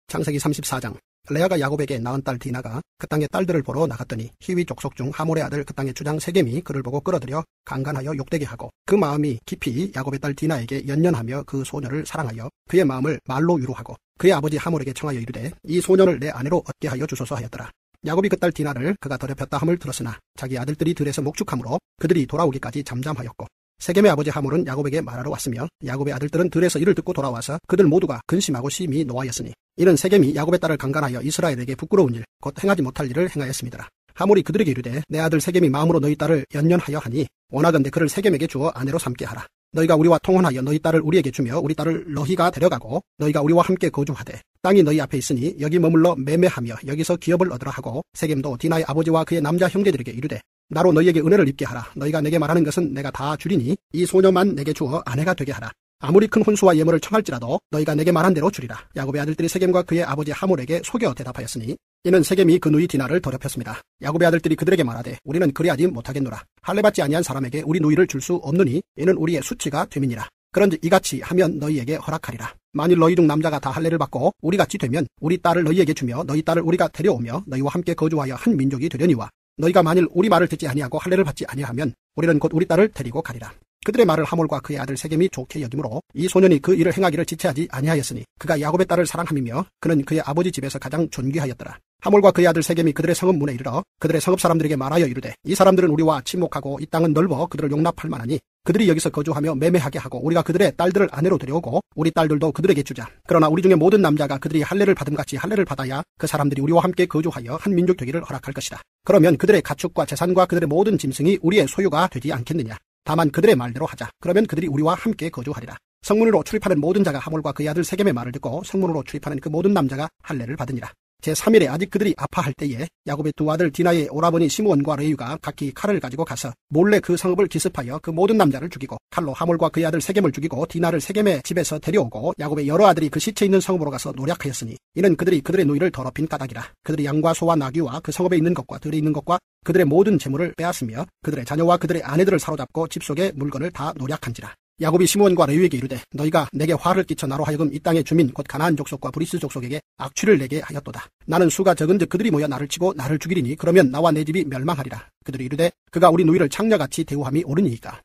창세기 34장. 레아가 야곱에게 낳은 딸 디나가 그 땅의 딸들을 보러 나갔더니 히위 족속 중 하몰의 아들 그 땅의 주장 세겜이 그를 보고 끌어들여 강간하여 욕되게 하고 그 마음이 깊이 야곱의 딸 디나에게 연연하며 그 소녀를 사랑하여 그의 마음을 말로 위로하고 그의 아버지 하몰에게 청하여 이르되 이 소녀를 내 아내로 얻게 하여 주소서 하였더라. 야곱이 그 딸 디나를 그가 더럽혔다 함을 들었으나 자기 아들들이 들에서 목축함으로 그들이 돌아오기까지 잠잠하였고 세겜의 아버지 하몰은 야곱에게 말하러 왔으며 야곱의 아들들은 들에서 이를 듣고 돌아와서 그들 모두가 근심하고 심히 노하였으니 이는 세겜이 야곱의 딸을 강간하여 이스라엘에게 부끄러운 일 곧 행하지 못할 일을 행하였습니다. 하몰이 그들에게 이르되 내 아들 세겜이 마음으로 너희 딸을 연연하여 하니 원하건대 그를 세겜에게 주어 아내로 삼게 하라. 너희가 우리와 통혼하여 너희 딸을 우리에게 주며 우리 딸을 너희가 데려가고 너희가 우리와 함께 거주하되 땅이 너희 앞에 있으니 여기 머물러 매매하며 여기서 기업을 얻으라 하고 세겜도 디나의 아버지와 그의 남자 형제들에게 이르되 나로 너희에게 은혜를 입게 하라. 너희가 내게 말하는 것은 내가 다 주리니 이 소녀만 내게 주어 아내가 되게 하라. 아무리 큰 혼수와 예물을 청할지라도 너희가 내게 말한 대로 주리라. 야곱의 아들들이 세겜과 그의 아버지 하몰에게 속여 대답하였으니 이는 세겜이 그 누이 디나를 더럽혔습니다. 야곱의 아들들이 그들에게 말하되 우리는 그리하지 못하겠노라. 할례받지 아니한 사람에게 우리 누이를 줄 수 없느니 이는 우리의 수치가 됨이니라. 그런즉 이같이 하면 너희에게 허락하리라. 만일 너희 중 남자가 다 할례를 받고 우리같이 되면 우리 딸을 너희에게 주며 너희 딸을 우리가 데려오며 너희와 함께 거주하여 한 민족이 되려니와 너희가 만일 우리 말을 듣지 아니하고 할례를 받지 아니하면 우리는 곧 우리 딸을 데리고 가리라. 그들의 말을 하몰과 그의 아들 세겜이 좋게 여기므로 이 소년이 그 일을 행하기를 지체하지 아니하였으니 그가 야곱의 딸을 사랑함이며 그는 그의 아버지 집에서 가장 존귀하였더라. 하몰과 그의 아들 세겜이 그들의 성읍 문에 이르러 그들의 성읍 사람들에게 말하여 이르되 이 사람들은 우리와 친목하고 이 땅은 넓어 그들을 용납할 만하니 그들이 여기서 거주하며 매매하게 하고 우리가 그들의 딸들을 아내로 데려오고 우리 딸들도 그들에게 주자. 그러나 우리 중에 모든 남자가 그들이 할례를 받음같이 할례를 받아야 그 사람들이 우리와 함께 거주하여 한 민족 되기를 허락할 것이다. 그러면 그들의 가축과 재산과 그들의 모든 짐승이 우리의 소유가 되지 않겠느냐. 다만 그들의 말대로 하자. 그러면 그들이 우리와 함께 거주하리라. 성문으로 출입하는 모든 자가 하몰과 그의 아들 세겜의 말을 듣고 성문으로 출입하는 그 모든 남자가 할례를 받으니라. 제3일에 아직 그들이 아파할 때에 야곱의 두 아들 디나의 오라버니 시므온과 레위가 각기 칼을 가지고 가서 몰래 그 성읍을 기습하여 그 모든 남자를 죽이고 칼로 하몰과 그의 아들 세겜을 죽이고 디나를 세겜의 집에서 데려오고 야곱의 여러 아들이 그 시체 있는 성읍으로 가서 노략하였으니 이는 그들이 그들의 누이를 더럽힌 까닭이라. 그들이 양과 소와 나귀와 그 성읍에 있는 것과 들에 있는 것과 그들의 모든 재물을 빼앗으며 그들의 자녀와 그들의 아내들을 사로잡고 집 속의 물건을 다 노략한지라. 야곱이 시므온과 레위에게 이르되 너희가 내게 화를 끼쳐 나로 하여금 이 땅의 주민 곧 가나안 족속과 브리스 족속에게 악취를 내게 하였도다. 나는 수가 적은즉 그들이 모여 나를 치고 나를 죽이리니 그러면 나와 내 집이 멸망하리라. 그들이 이르되 그가 우리 누이를 창녀같이 대우함이 옳으니이까.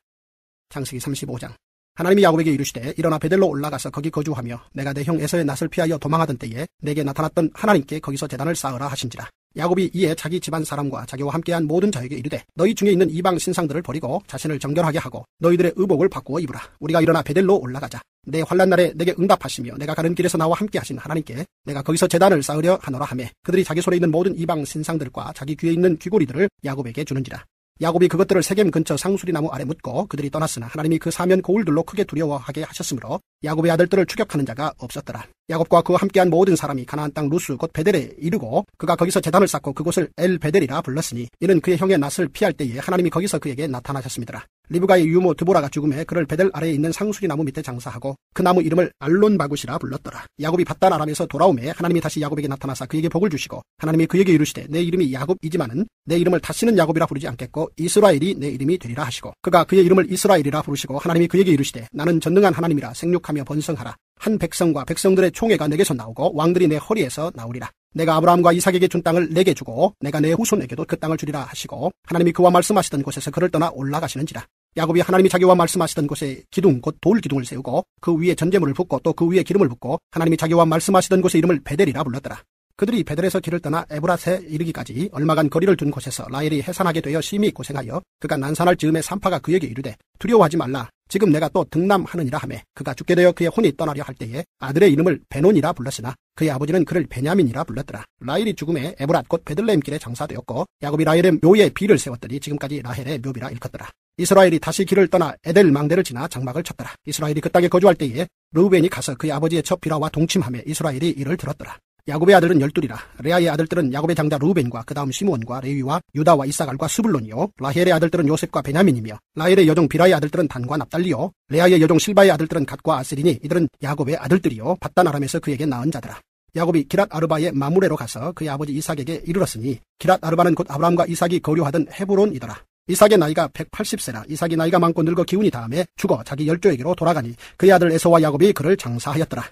창세기 35장. 하나님이 야곱에게 이르시되 일어나 베델로 올라가서 거기 거주하며 내가 내 형 에서의 낯을 피하여 도망하던 때에 내게 나타났던 하나님께 거기서 제단을 쌓으라 하신지라. 야곱이 이에 자기 집안 사람과 자기와 함께한 모든 자에게 이르되 너희 중에 있는 이방 신상들을 버리고 자신을 정결하게 하고 너희들의 의복을 바꾸어 입으라. 우리가 일어나 베델로 올라가자. 내 환난 날에 내게 응답하시며 내가 가는 길에서 나와 함께 하신 하나님께 내가 거기서 제단을 쌓으려 하노라 하매 그들이 자기 손에 있는 모든 이방 신상들과 자기 귀에 있는 귀고리들을 야곱에게 주는지라. 야곱이 그것들을 세겜 근처 상수리나무 아래 묻고 그들이 떠났으나 하나님이 그 사면 고울들로 크게 두려워하게 하셨으므로 야곱의 아들들을 추격하는 자가 없었더라. 야곱과 그와 함께한 모든 사람이 가나안 땅 루스 곧 베델에 이르고 그가 거기서 제단을 쌓고 그곳을 엘 베델이라 불렀으니 이는 그의 형의 낯을 피할 때에 하나님이 거기서 그에게 나타나셨습니다라. 리브가의 유모 드보라가 죽음에 그를 베델 아래에 있는 상수리나무 밑에 장사하고 그 나무 이름을 알론바굿이라 불렀더라. 야곱이 밧단 아람에서 돌아오매 하나님이 다시 야곱에게 나타나사 그에게 복을 주시고 하나님이 그에게 이르시되 내 이름이 야곱이지만은 내 이름을 다시는 야곱이라 부르지 않겠고 이스라엘이 내 이름이 되리라 하시고 그가 그의 이름을 이스라엘이라 부르시고 하나님이 그에게 이르시되 나는 전능한 하나님이라 생육하며 번성하라. 한 백성과 백성들의 총회가 내게서 나오고 왕들이 내 허리에서 나오리라. 내가 아브라함과 이삭에게 준 땅을 내게 주고 내가 내 후손에게도 그 땅을 주리라 하시고 하나님이 그와 말씀하시던 곳에서 그를 떠나 올라가시는지라. 야곱이 하나님이 자기와 말씀하시던 곳에 기둥 곧 돌 기둥을 세우고 그 위에 전제물을 붓고 또 그 위에 기름을 붓고 하나님이 자기와 말씀하시던 곳의 이름을 베델이라 불렀더라. 그들이 베델에서 길을 떠나 에브랏에 이르기까지 얼마간 거리를 둔 곳에서 라헬이 해산하게 되어 심히 고생하여 그가 난산할 즈음에 산파가 그에게 이르되 두려워하지 말라. 지금 내가 또 등남하느니라 하매 그가 죽게 되어 그의 혼이 떠나려 할 때에 아들의 이름을 베논이라 불렀으나 그의 아버지는 그를 베냐민이라 불렀더라. 라헬이 죽음에 에브랏 곧 베들레헴 길에 장사되었고 야곱이 라헬의 묘에 비를 세웠더니 지금까지 라헬의 묘비라 일컫더라. 이스라엘이 다시 길을 떠나 에델 망대를 지나 장막을 쳤더라. 이스라엘이 그 땅에 거주할 때에 르우벤이 가서 그의 아버지의 첩 비라와 동침하며 이스라엘이 이를 들었더라. 야곱의 아들은 12이라. 레아의 아들들은 야곱의 장자 루벤과 그 다음 시므온과 레위와 유다와 이사갈과 스불론이요 라헬의 아들들은 요셉과 베냐민이며 라헬의 여종 비라의 아들들은 단과 납달리요 레아의 여종 실바의 아들들은 갓과 아셀이니 이들은 야곱의 아들들이요 밧단 아람에서 그에게 낳은 자더라. 야곱이 기랏 아르바의 마므레로 가서 그의 아버지 이삭에게 이르렀으니 기랏 아르바는 곧 아브라함과 이삭이 거류하던 헤브론이더라. 이삭의 나이가 180세라. 이삭이 나이가 많고 늙어 기운이 다음에 죽어 자기 열조에게로 돌아가니 그의 아들 에서와 야곱이 그를 장사하였더라.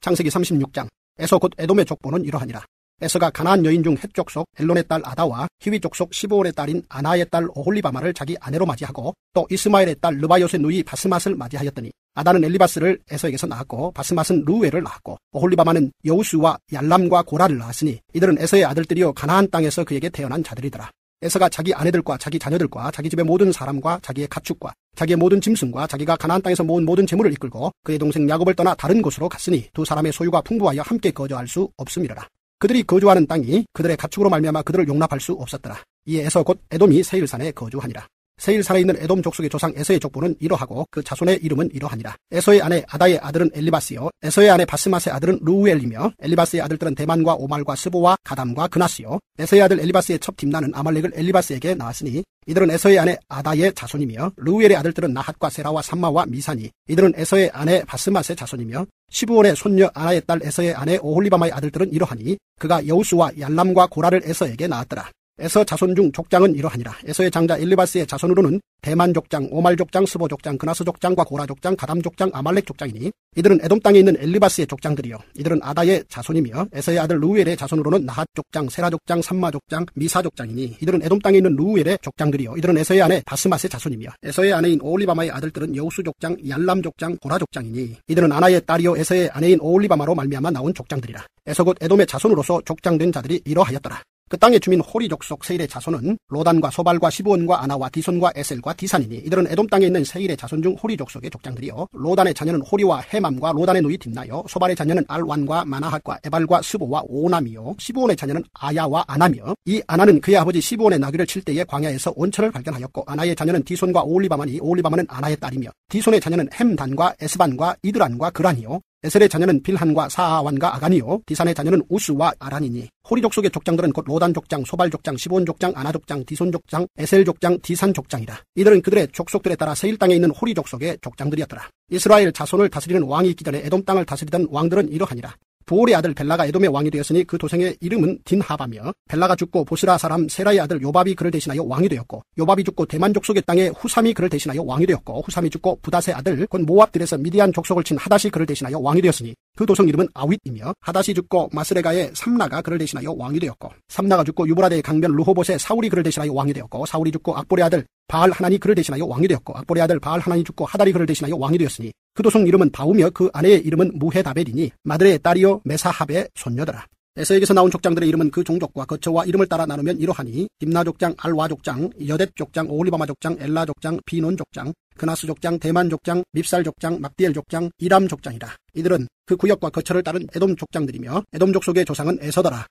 창세기 36장. 에서 곧 에돔의 족보는 이러하니라. 에서가 가나안 여인 중 헷 족속 엘론의 딸 아다와 히위 족속 시브온의 딸인 아나의 딸 오홀리바마를 자기 아내로 맞이하고 또 이스마엘의 딸 르바요의 누이 바스맛을 맞이하였더니 아다는 엘리바스를 에서에게서 낳았고 바스맛은 루우엘을 낳았고 오홀리바마는 여우수와 얄람과 고라를 낳았으니 이들은 에서의 아들들이요 가나안 땅에서 그에게 태어난 자들이더라. 에서가 자기 아내들과 자기 자녀들과 자기 집의 모든 사람과 자기의 가축과 자기의 모든 짐승과 자기가 가나안 땅에서 모은 모든 재물을 이끌고 그의 동생 야곱을 떠나 다른 곳으로 갔으니 두 사람의 소유가 풍부하여 함께 거주할 수 없음이라라. 그들이 거주하는 땅이 그들의 가축으로 말미암아 그들을 용납할 수 없었더라. 이에 에서 곧 에돔이 세일산에 거주하니라. 세일산에 있는 에돔 족속의 조상 에서의 족보는 이러하고 그 자손의 이름은 이러하니라. 에서의 아내 아다의 아들은 엘리바스요 에서의 아내 바스맛의 아들은 루우엘이며 엘리바스의 아들들은 대만과 오말과 스보와 가담과 그나스요 에서의 아들 엘리바스의 첩 딥나는 아말렉을 엘리바스에게 낳았으니 이들은 에서의 아내 아다의 자손이며 루우엘의 아들들은 나핫과 세라와 삼마와 미사니 이들은 에서의 아내 바스맛의 자손이며 시브온의 손녀 아나의 딸 에서의 아내 오홀리바마의 아들들은 이러하니 그가 여우수와 얄람과 고라를 에서에게 낳았더라. 에서 자손 중 족장은 이러하니라. 에서의 장자 엘리바스의 자손으로는 대만 족장, 오말 족장, 스보 족장, 그나스 족장과 고라 족장, 가담 족장, 아말렉 족장이니 이들은 에돔 땅에 있는 엘리바스의 족장들이요 이들은 아다의 자손이며 에서의 아들 루우엘의 자손으로는 나핫 족장, 세라 족장, 삼마 족장, 미사 족장이니 이들은 에돔 땅에 있는 루우엘의 족장들이요 이들은 에서의 아내 바스맛의 자손이며 에서의 아내인 오홀리바마의 아들들은 여우수 족장, 얄람 족장, 고라 족장이니 이들은 아나의 딸이요 에서의 아내인 오홀리바마로 말미암아 나온 족장들이라. 에서 곧 에돔의 자손으로서 족장된 자들이 이러하였더라. 그 땅의 주민 호리 족속 세일의 자손은 로단과 소발과 시브온과 아나와 디손과 에셀과 디산이니 이들은 에돔 땅에 있는 세일의 자손 중 호리 족속의 족장들이요 로단의 자녀는 호리와 헤맘과 로단의 누이 딥나요 소발의 자녀는 알완과 마나핫과 에발과 스보와 오남이요 시브온의 자녀는 아야와 아나며 이 아나는 그의 아버지 시브온의 나귀를 칠 때에 광야에서 온천을 발견하였고 아나의 자녀는 디손과 오홀리바마니 오홀리바마는 아나의 딸이며 디손의 자녀는 햄단과 에스반과 이드란과 그란이요 에셀의 자녀는 빌한과 사아완과 아간이요 디산의 자녀는 우스와 아란이니 호리 족속의 족장들은 곧 로단 족장, 소발 족장, 시본 족장, 아나 족장, 디손 족장, 에셀 족장, 디산 족장이라. 이들은 그들의 족속들에 따라 세일 땅에 있는 호리 족속의 족장들이었더라. 이스라엘 자손을 다스리는 왕이 있기 전에 에돔 땅을 다스리던 왕들은 이러하니라. 부올의 아들 벨라가 에돔의 왕이 되었으니 그 도생의 이름은 딘하바며 벨라가 죽고 보스라 사람 세라의 아들 요밥이 그를 대신하여 왕이 되었고 요밥이 죽고 대만 족속의 땅에 후삼이 그를 대신하여 왕이 되었고 후삼이 죽고 부닷의 아들 곧 모압들에서 미디안 족속을 친 하닷이 그를 대신하여 왕이 되었으니 그 도성 이름은 아윗이며 하닷이 죽고 마스레가의 삼나가 그를 대신하여 왕이 되었고 삼나가 죽고 유브라데의 강변 르호봇의 사울이 그를 대신하여 왕이 되었고 사울이 죽고 악볼의 아들 바알 하나니 그를 대신하여 왕이 되었고 악볼의 아들 바알 하나니 죽고 하달이 그를 대신하여 왕이 되었으니 그 도성 이름은 바우며 그 아내의 이름은 무헤다벨이니 마드레의 딸이요 메사합의 손녀더라. 에서에게서 나온 족장들의 이름은 그 종족과 거처와 이름을 따라 나누면 이러하니 딥나 족장, 알와 족장, 여댓 족장, 오홀리바마 족장, 엘라 족장, 비논 족장, 그나스 족장, 대만 족장, 밉살 족장, 막디엘 족장, 이람 족장이라. 이들은 그 구역과 거처를 따른 에돔 족장들이며 에돔 족속의 조상은 에서더라.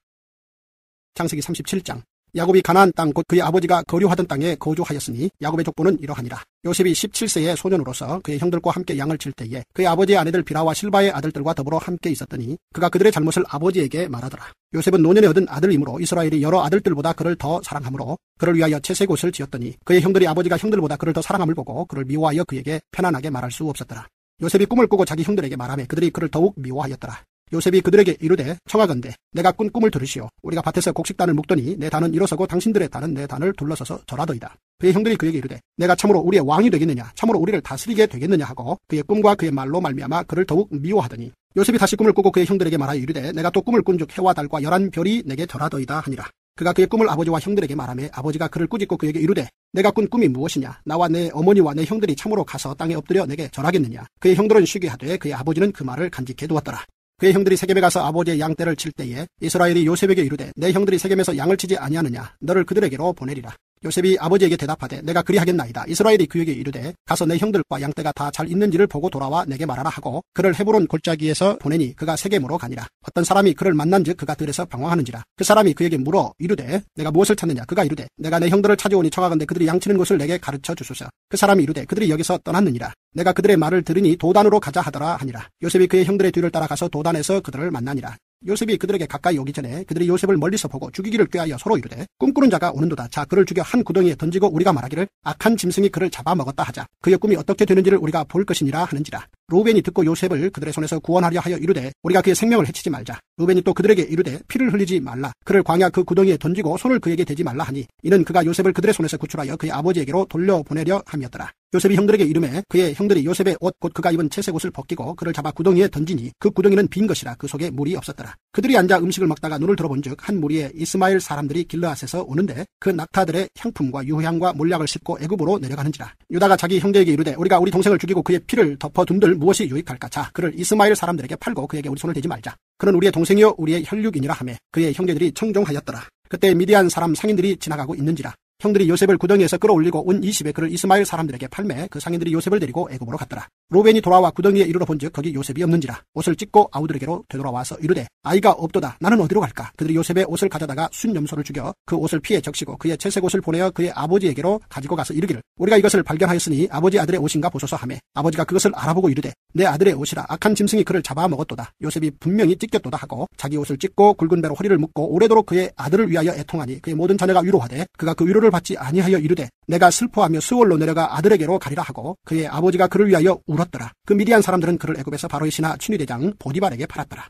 창세기 37장. 야곱이 가나안 땅 곧 그의 아버지가 거류하던 땅에 거주하였으니 야곱의 족보는 이러하니라. 요셉이 17세의 소년으로서 그의 형들과 함께 양을 칠 때에 그의 아버지의 아내들 비라와 실바의 아들들과 더불어 함께 있었더니 그가 그들의 잘못을 아버지에게 말하더라. 요셉은 노년에 얻은 아들이므로 이스라엘이 여러 아들들보다 그를 더 사랑하므로 그를 위하여 채색 옷을 지었더니 그의 형들이 아버지가 형들보다 그를 더 사랑함을 보고 그를 미워하여 그에게 편안하게 말할 수 없었더라. 요셉이 꿈을 꾸고 자기 형들에게 말하매 그들이 그를 더욱 미워하였더라. 요셉이 그들에게 이르되 청하건대 내가 꾼 꿈을 들으시오. 우리가 밭에서 곡식단을 묶더니 내 단은 일어서고 당신들의 단은 내 단을 둘러서서 절하더이다. 그의 형들이 그에게 이르되 내가 참으로 우리의 왕이 되겠느냐 참으로 우리를 다스리게 되겠느냐 하고 그의 꿈과 그의 말로 말미암아 그를 더욱 미워하더니 요셉이 다시 꿈을 꾸고 그의 형들에게 말하여 이르되 내가 또 꿈을 꾼즉 해와 달과 11별이 내게 절하더이다 하니라. 그가 그의 꿈을 아버지와 형들에게 말하매 아버지가 그를 꾸짖고 그에게 이르되 내가 꾼 꿈이 무엇이냐 나와 내 어머니와 내 형들이 참으로 가서 땅에 엎드려 내게 절하겠느냐. 그의 형들은 쉬게 하되 그의 아버지는 그 말을 간직해 두었더라. 그의 형들이 세겜에 가서 아버지의 양떼를 칠 때에 이스라엘이 요셉에게 이르되 내 형들이 세겜에서 양을 치지 아니하느냐 너를 그들에게로 보내리라. 요셉이 아버지에게 대답하되 내가 그리하겠나이다. 이스라엘이 그에게 이르되 가서 내 형들과 양떼가 다 잘 있는지를 보고 돌아와 내게 말하라 하고 그를 헤브론 골짜기에서 보내니 그가 세겜으로 가니라. 어떤 사람이 그를 만난즉 그가 들에서 방황하는지라. 그 사람이 그에게 물어 이르되 내가 무엇을 찾느냐. 그가 이르되 내가 내 형들을 찾아오니 청하건대 그들이 양치는 곳을 내게 가르쳐 주소서. 그 사람이 이르되 그들이 여기서 떠났느니라. 내가 그들의 말을 들으니 도단으로 가자 하더라 하니라. 요셉이 그의 형들의 뒤를 따라가서 도단에서 그들을 만나니라. 요셉이 그들에게 가까이 오기 전에 그들이 요셉을 멀리서 보고 죽이기를 꾀하여 서로 이르되 꿈꾸는 자가 오는도다. 자 그를 죽여 한 구덩이에 던지고 우리가 말하기를 악한 짐승이 그를 잡아먹었다 하자. 그의 꿈이 어떻게 되는지를 우리가 볼 것이니라 하는지라. 루벤이 듣고 요셉을 그들의 손에서 구원하려 하여 이르되 우리가 그의 생명을 해치지 말자. 루벤이 또 그들에게 이르되 피를 흘리지 말라. 그를 광야 그 구덩이에 던지고 손을 그에게 대지 말라 하니 이는 그가 요셉을 그들의 손에서 구출하여 그의 아버지에게로 돌려보내려 함이었더라. 요셉이 형들에게 이르매 그의 형들이 요셉의 옷 곧 그가 입은 채색 옷을 벗기고 그를 잡아 구덩이에 던지니 그 구덩이는 빈 것이라 그 속에 물이 없었더라. 그들이 앉아 음식을 먹다가 눈을 들어본즉 한 무리의 이스마엘 사람들이 길르앗에서 오는데 그 낙타들의 향품과 유향과 몰약을 싣고 애굽으로 내려가는지라. 유다가 자기 형제에게 이르되 우리가 우리 동생을 죽이고 그의 피를 덮어둔들 무엇이 유익할까? 자 그를 이스마엘 사람들에게 팔고 그에게 우리 손을 대지 말자. 그는 우리의 동생이요 우리의 혈육이니라 하매 그의 형제들이 청종하였더라. 그때 미디안 사람 상인들이 지나가고 있는지라. 형들이 요셉을 구덩이에서 끌어올리고 온 20에 그를 이스마엘 사람들에게 팔매 그 상인들이 요셉을 데리고 애굽으로 갔더라. 루벤이 돌아와 구덩이에 이르러 본즉 거기 요셉이 없는지라. 옷을 찢고 아우들에게로 되돌아와서 이르되 아이가 없도다. 나는 어디로 갈까? 그들이 요셉의 옷을 가져다가 순염소를 죽여 그 옷을 피에 적시고 그의 채색 옷을 보내어 그의 아버지에게로 가지고 가서 이르기를 우리가 이것을 발견하였으니 아버지 아들의 옷인가 보소서 하매 아버지가 그것을 알아보고 이르되 내 아들의 옷이라. 악한 짐승이 그를 잡아먹었도다. 요셉이 분명히 찢겼도다 하고 자기 옷을 찢고 굵은 배로 허리를 묶고 오래도록 그의 아들을 위하여 애통하니 그의 모든 자녀가 위로하되 그가 그 위로를 받지 아니하여 이르되 내가 슬퍼하며 수월로 내려가 아들에게로 가리라 하고 그의 아버지가 그를 위하여 울었더라. 그 미디안 사람들은 그를 애굽에서 바로의 신하 춘위대장 보디발에게 팔았더라.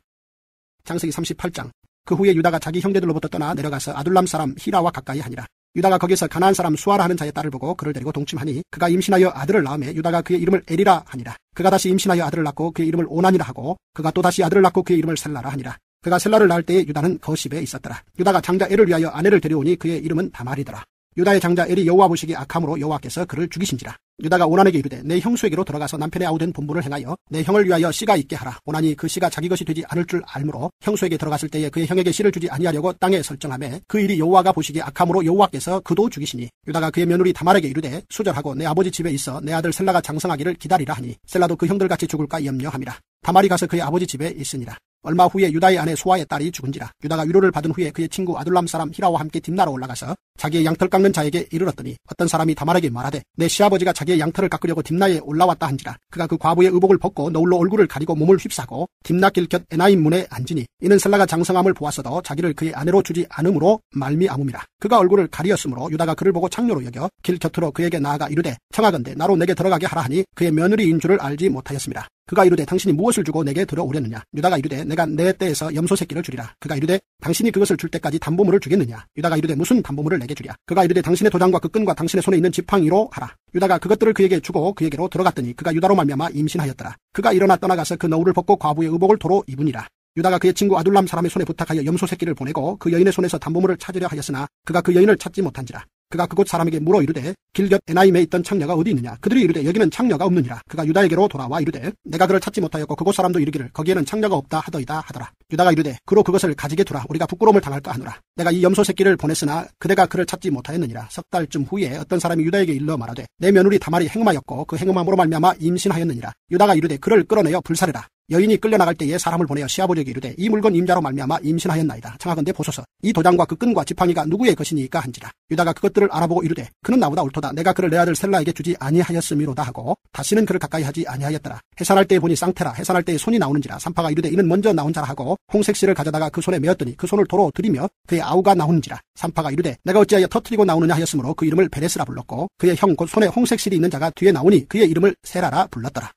창세기 38장. 그 후에 유다가 자기 형제들로부터 떠나 내려가서 아둘람 사람 히라와 가까이 하니라. 유다가 거기서 가나안 사람 수아라 하는 자의 딸을 보고 그를 데리고 동침하니 그가 임신하여 아들을 낳으며 유다가 그의 이름을 에리라 하니라. 그가 다시 임신하여 아들을 낳고 그의 이름을 오난이라 하고 그가 또 다시 아들을 낳고 그의 이름을 셀라라 하니라. 그가 셀라를 낳을 때에 유다는 거십에 있었더라. 유다가 장자 엘을 위하여 아내를 데려오니 그의 이름은 다말이더라. 유다의 장자 엘이 여호와 보시기 악함으로 여호와께서 그를 죽이신지라. 유다가 오난에게 이르되 내 형수에게로 들어가서 남편의 아우된 본분을 행하여 내 형을 위하여 씨가 있게 하라. 오난이 그 씨가 자기 것이 되지 않을 줄 알므로 형수에게 들어갔을 때에 그의 형에게 씨를 주지 아니하려고 땅에 설정하매 그 일이 여호와가 보시기 악함으로 여호와께서 그도 죽이시니. 유다가 그의 며느리 다말에게 이르되 수절하고 내 아버지 집에 있어 내 아들 셀라가 장성하기를 기다리라 하니 셀라도 그 형들같이 죽을까 염려함이라. 다말이 가서 그의 아버지 집에 있으니라. 얼마 후에 유다의 아내 수아의 딸이 죽은지라. 유다가 위로를 받은 후에 그의 친구 아둘람 사람 히라와 함께 딥나로 올라가서 자기의 양털 깎는 자에게 이르렀더니 어떤 사람이 다말에게 말하되 내 시아버지가 자기의 양털을 깎으려고 딥나에 올라왔다 한지라. 그가 그 과부의 의복을 벗고 너울로 얼굴을 가리고 몸을 휩싸고 딥나길 곁 에나임 문에 앉으니 이는 셀라가 장성함을 보았어도 자기를 그의 아내로 주지 않음으로 말미암음이라. 그가 얼굴을 가리었으므로 유다가 그를 보고 창녀로 여겨 길 곁으로 그에게 나아가 이르되 청하건대 나로 내게 들어가게 하라 하니 그의 며느리인 줄을 알지 못하였습니다. 그가 이르되 당신이 무엇을 주고 내게 들어오려느냐. 유다가 이르되 내가 내 떼에서 염소 새끼를 주리라. 그가 이르되 당신이 그것을 줄 때까지 담보물을 주겠느냐. 유다가 이르되 무슨 담보물을 내게 주랴. 그가 이르되 당신의 도장과 그 끈과 당신의 손에 있는 지팡이로 하라. 유다가 그것들을 그에게 주고 그에게로 들어갔더니 그가 유다로 말미암아 임신하였더라. 그가 일어나 떠나가서 그 너울을 벗고 과부의 의복을 도로 입으니라. 유다가 그의 친구 아둘람 사람의 손에 부탁하여 염소 새끼를 보내고 그 여인의 손에서 담보물을 찾으려 하였으나 그가 그 여인을 찾지 못한지라. 그가 그곳 사람에게 물어 이르되 길 곁 에나임에 있던 창녀가 어디 있느냐. 그들이 이르되 여기는 창녀가 없느니라. 그가 유다에게로 돌아와 이르되 내가 그를 찾지 못하였고 그곳 사람도 이르기를 거기에는 창녀가 없다 하더이다 하더라. 유다가 이르되 그로 그것을 가지게 두라. 우리가 부끄러움을 당할까 하노라. 내가 이 염소 새끼를 보냈으나 그대가 그를 찾지 못하였느니라. 석 달쯤 후에 어떤 사람이 유다에게 일러 말하되 내 며느리 다말이 행음하였고 그 행음함으로 말미암아 임신하였느니라. 유다가 이르되 그를 끌어내어 불살해라. 여인이 끌려나갈 때에 사람을 보내어 시아버지에게 이르되 이 물건 임자로 말미암아 임신하였나이다. 청하건대 보소서. 이 도장과 그 끈과 지팡이가 누구의 것이니까 한지라. 유다가 그것들을 알아보고 이르되 그는 나보다 옳도다. 내가 그를 내 아들 셀라에게 주지 아니하였음이로다 하고 다시는 그를 가까이 하지 아니하였더라. 해산할 때에 보니 쌍태라. 해산할 때에 손이 나오는지라. 산파가 이르되 이는 먼저 나온 자라 하고 홍색실을 가져다가 그 손에 메었더니 그 손을 도로 들이며 그의 아우가 나오는지라. 산파가 이르되 내가 어찌하여 터뜨리고 나오느냐 하였으므로 그 이름을 베레스라 불렀고 그의 형 곧 손에 홍색실이 있는 자가 뒤에 나오니 그의 이름을 세라라 불렀더라.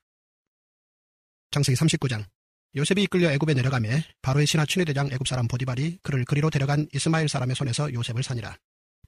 창세기 39장. 요셉이 이끌려 애굽에 내려가매 바로의 신하 춘위대장 애굽 사람 보디발이 그를 그리로 데려간 이스마엘 사람의 손에서 요셉을 사니라.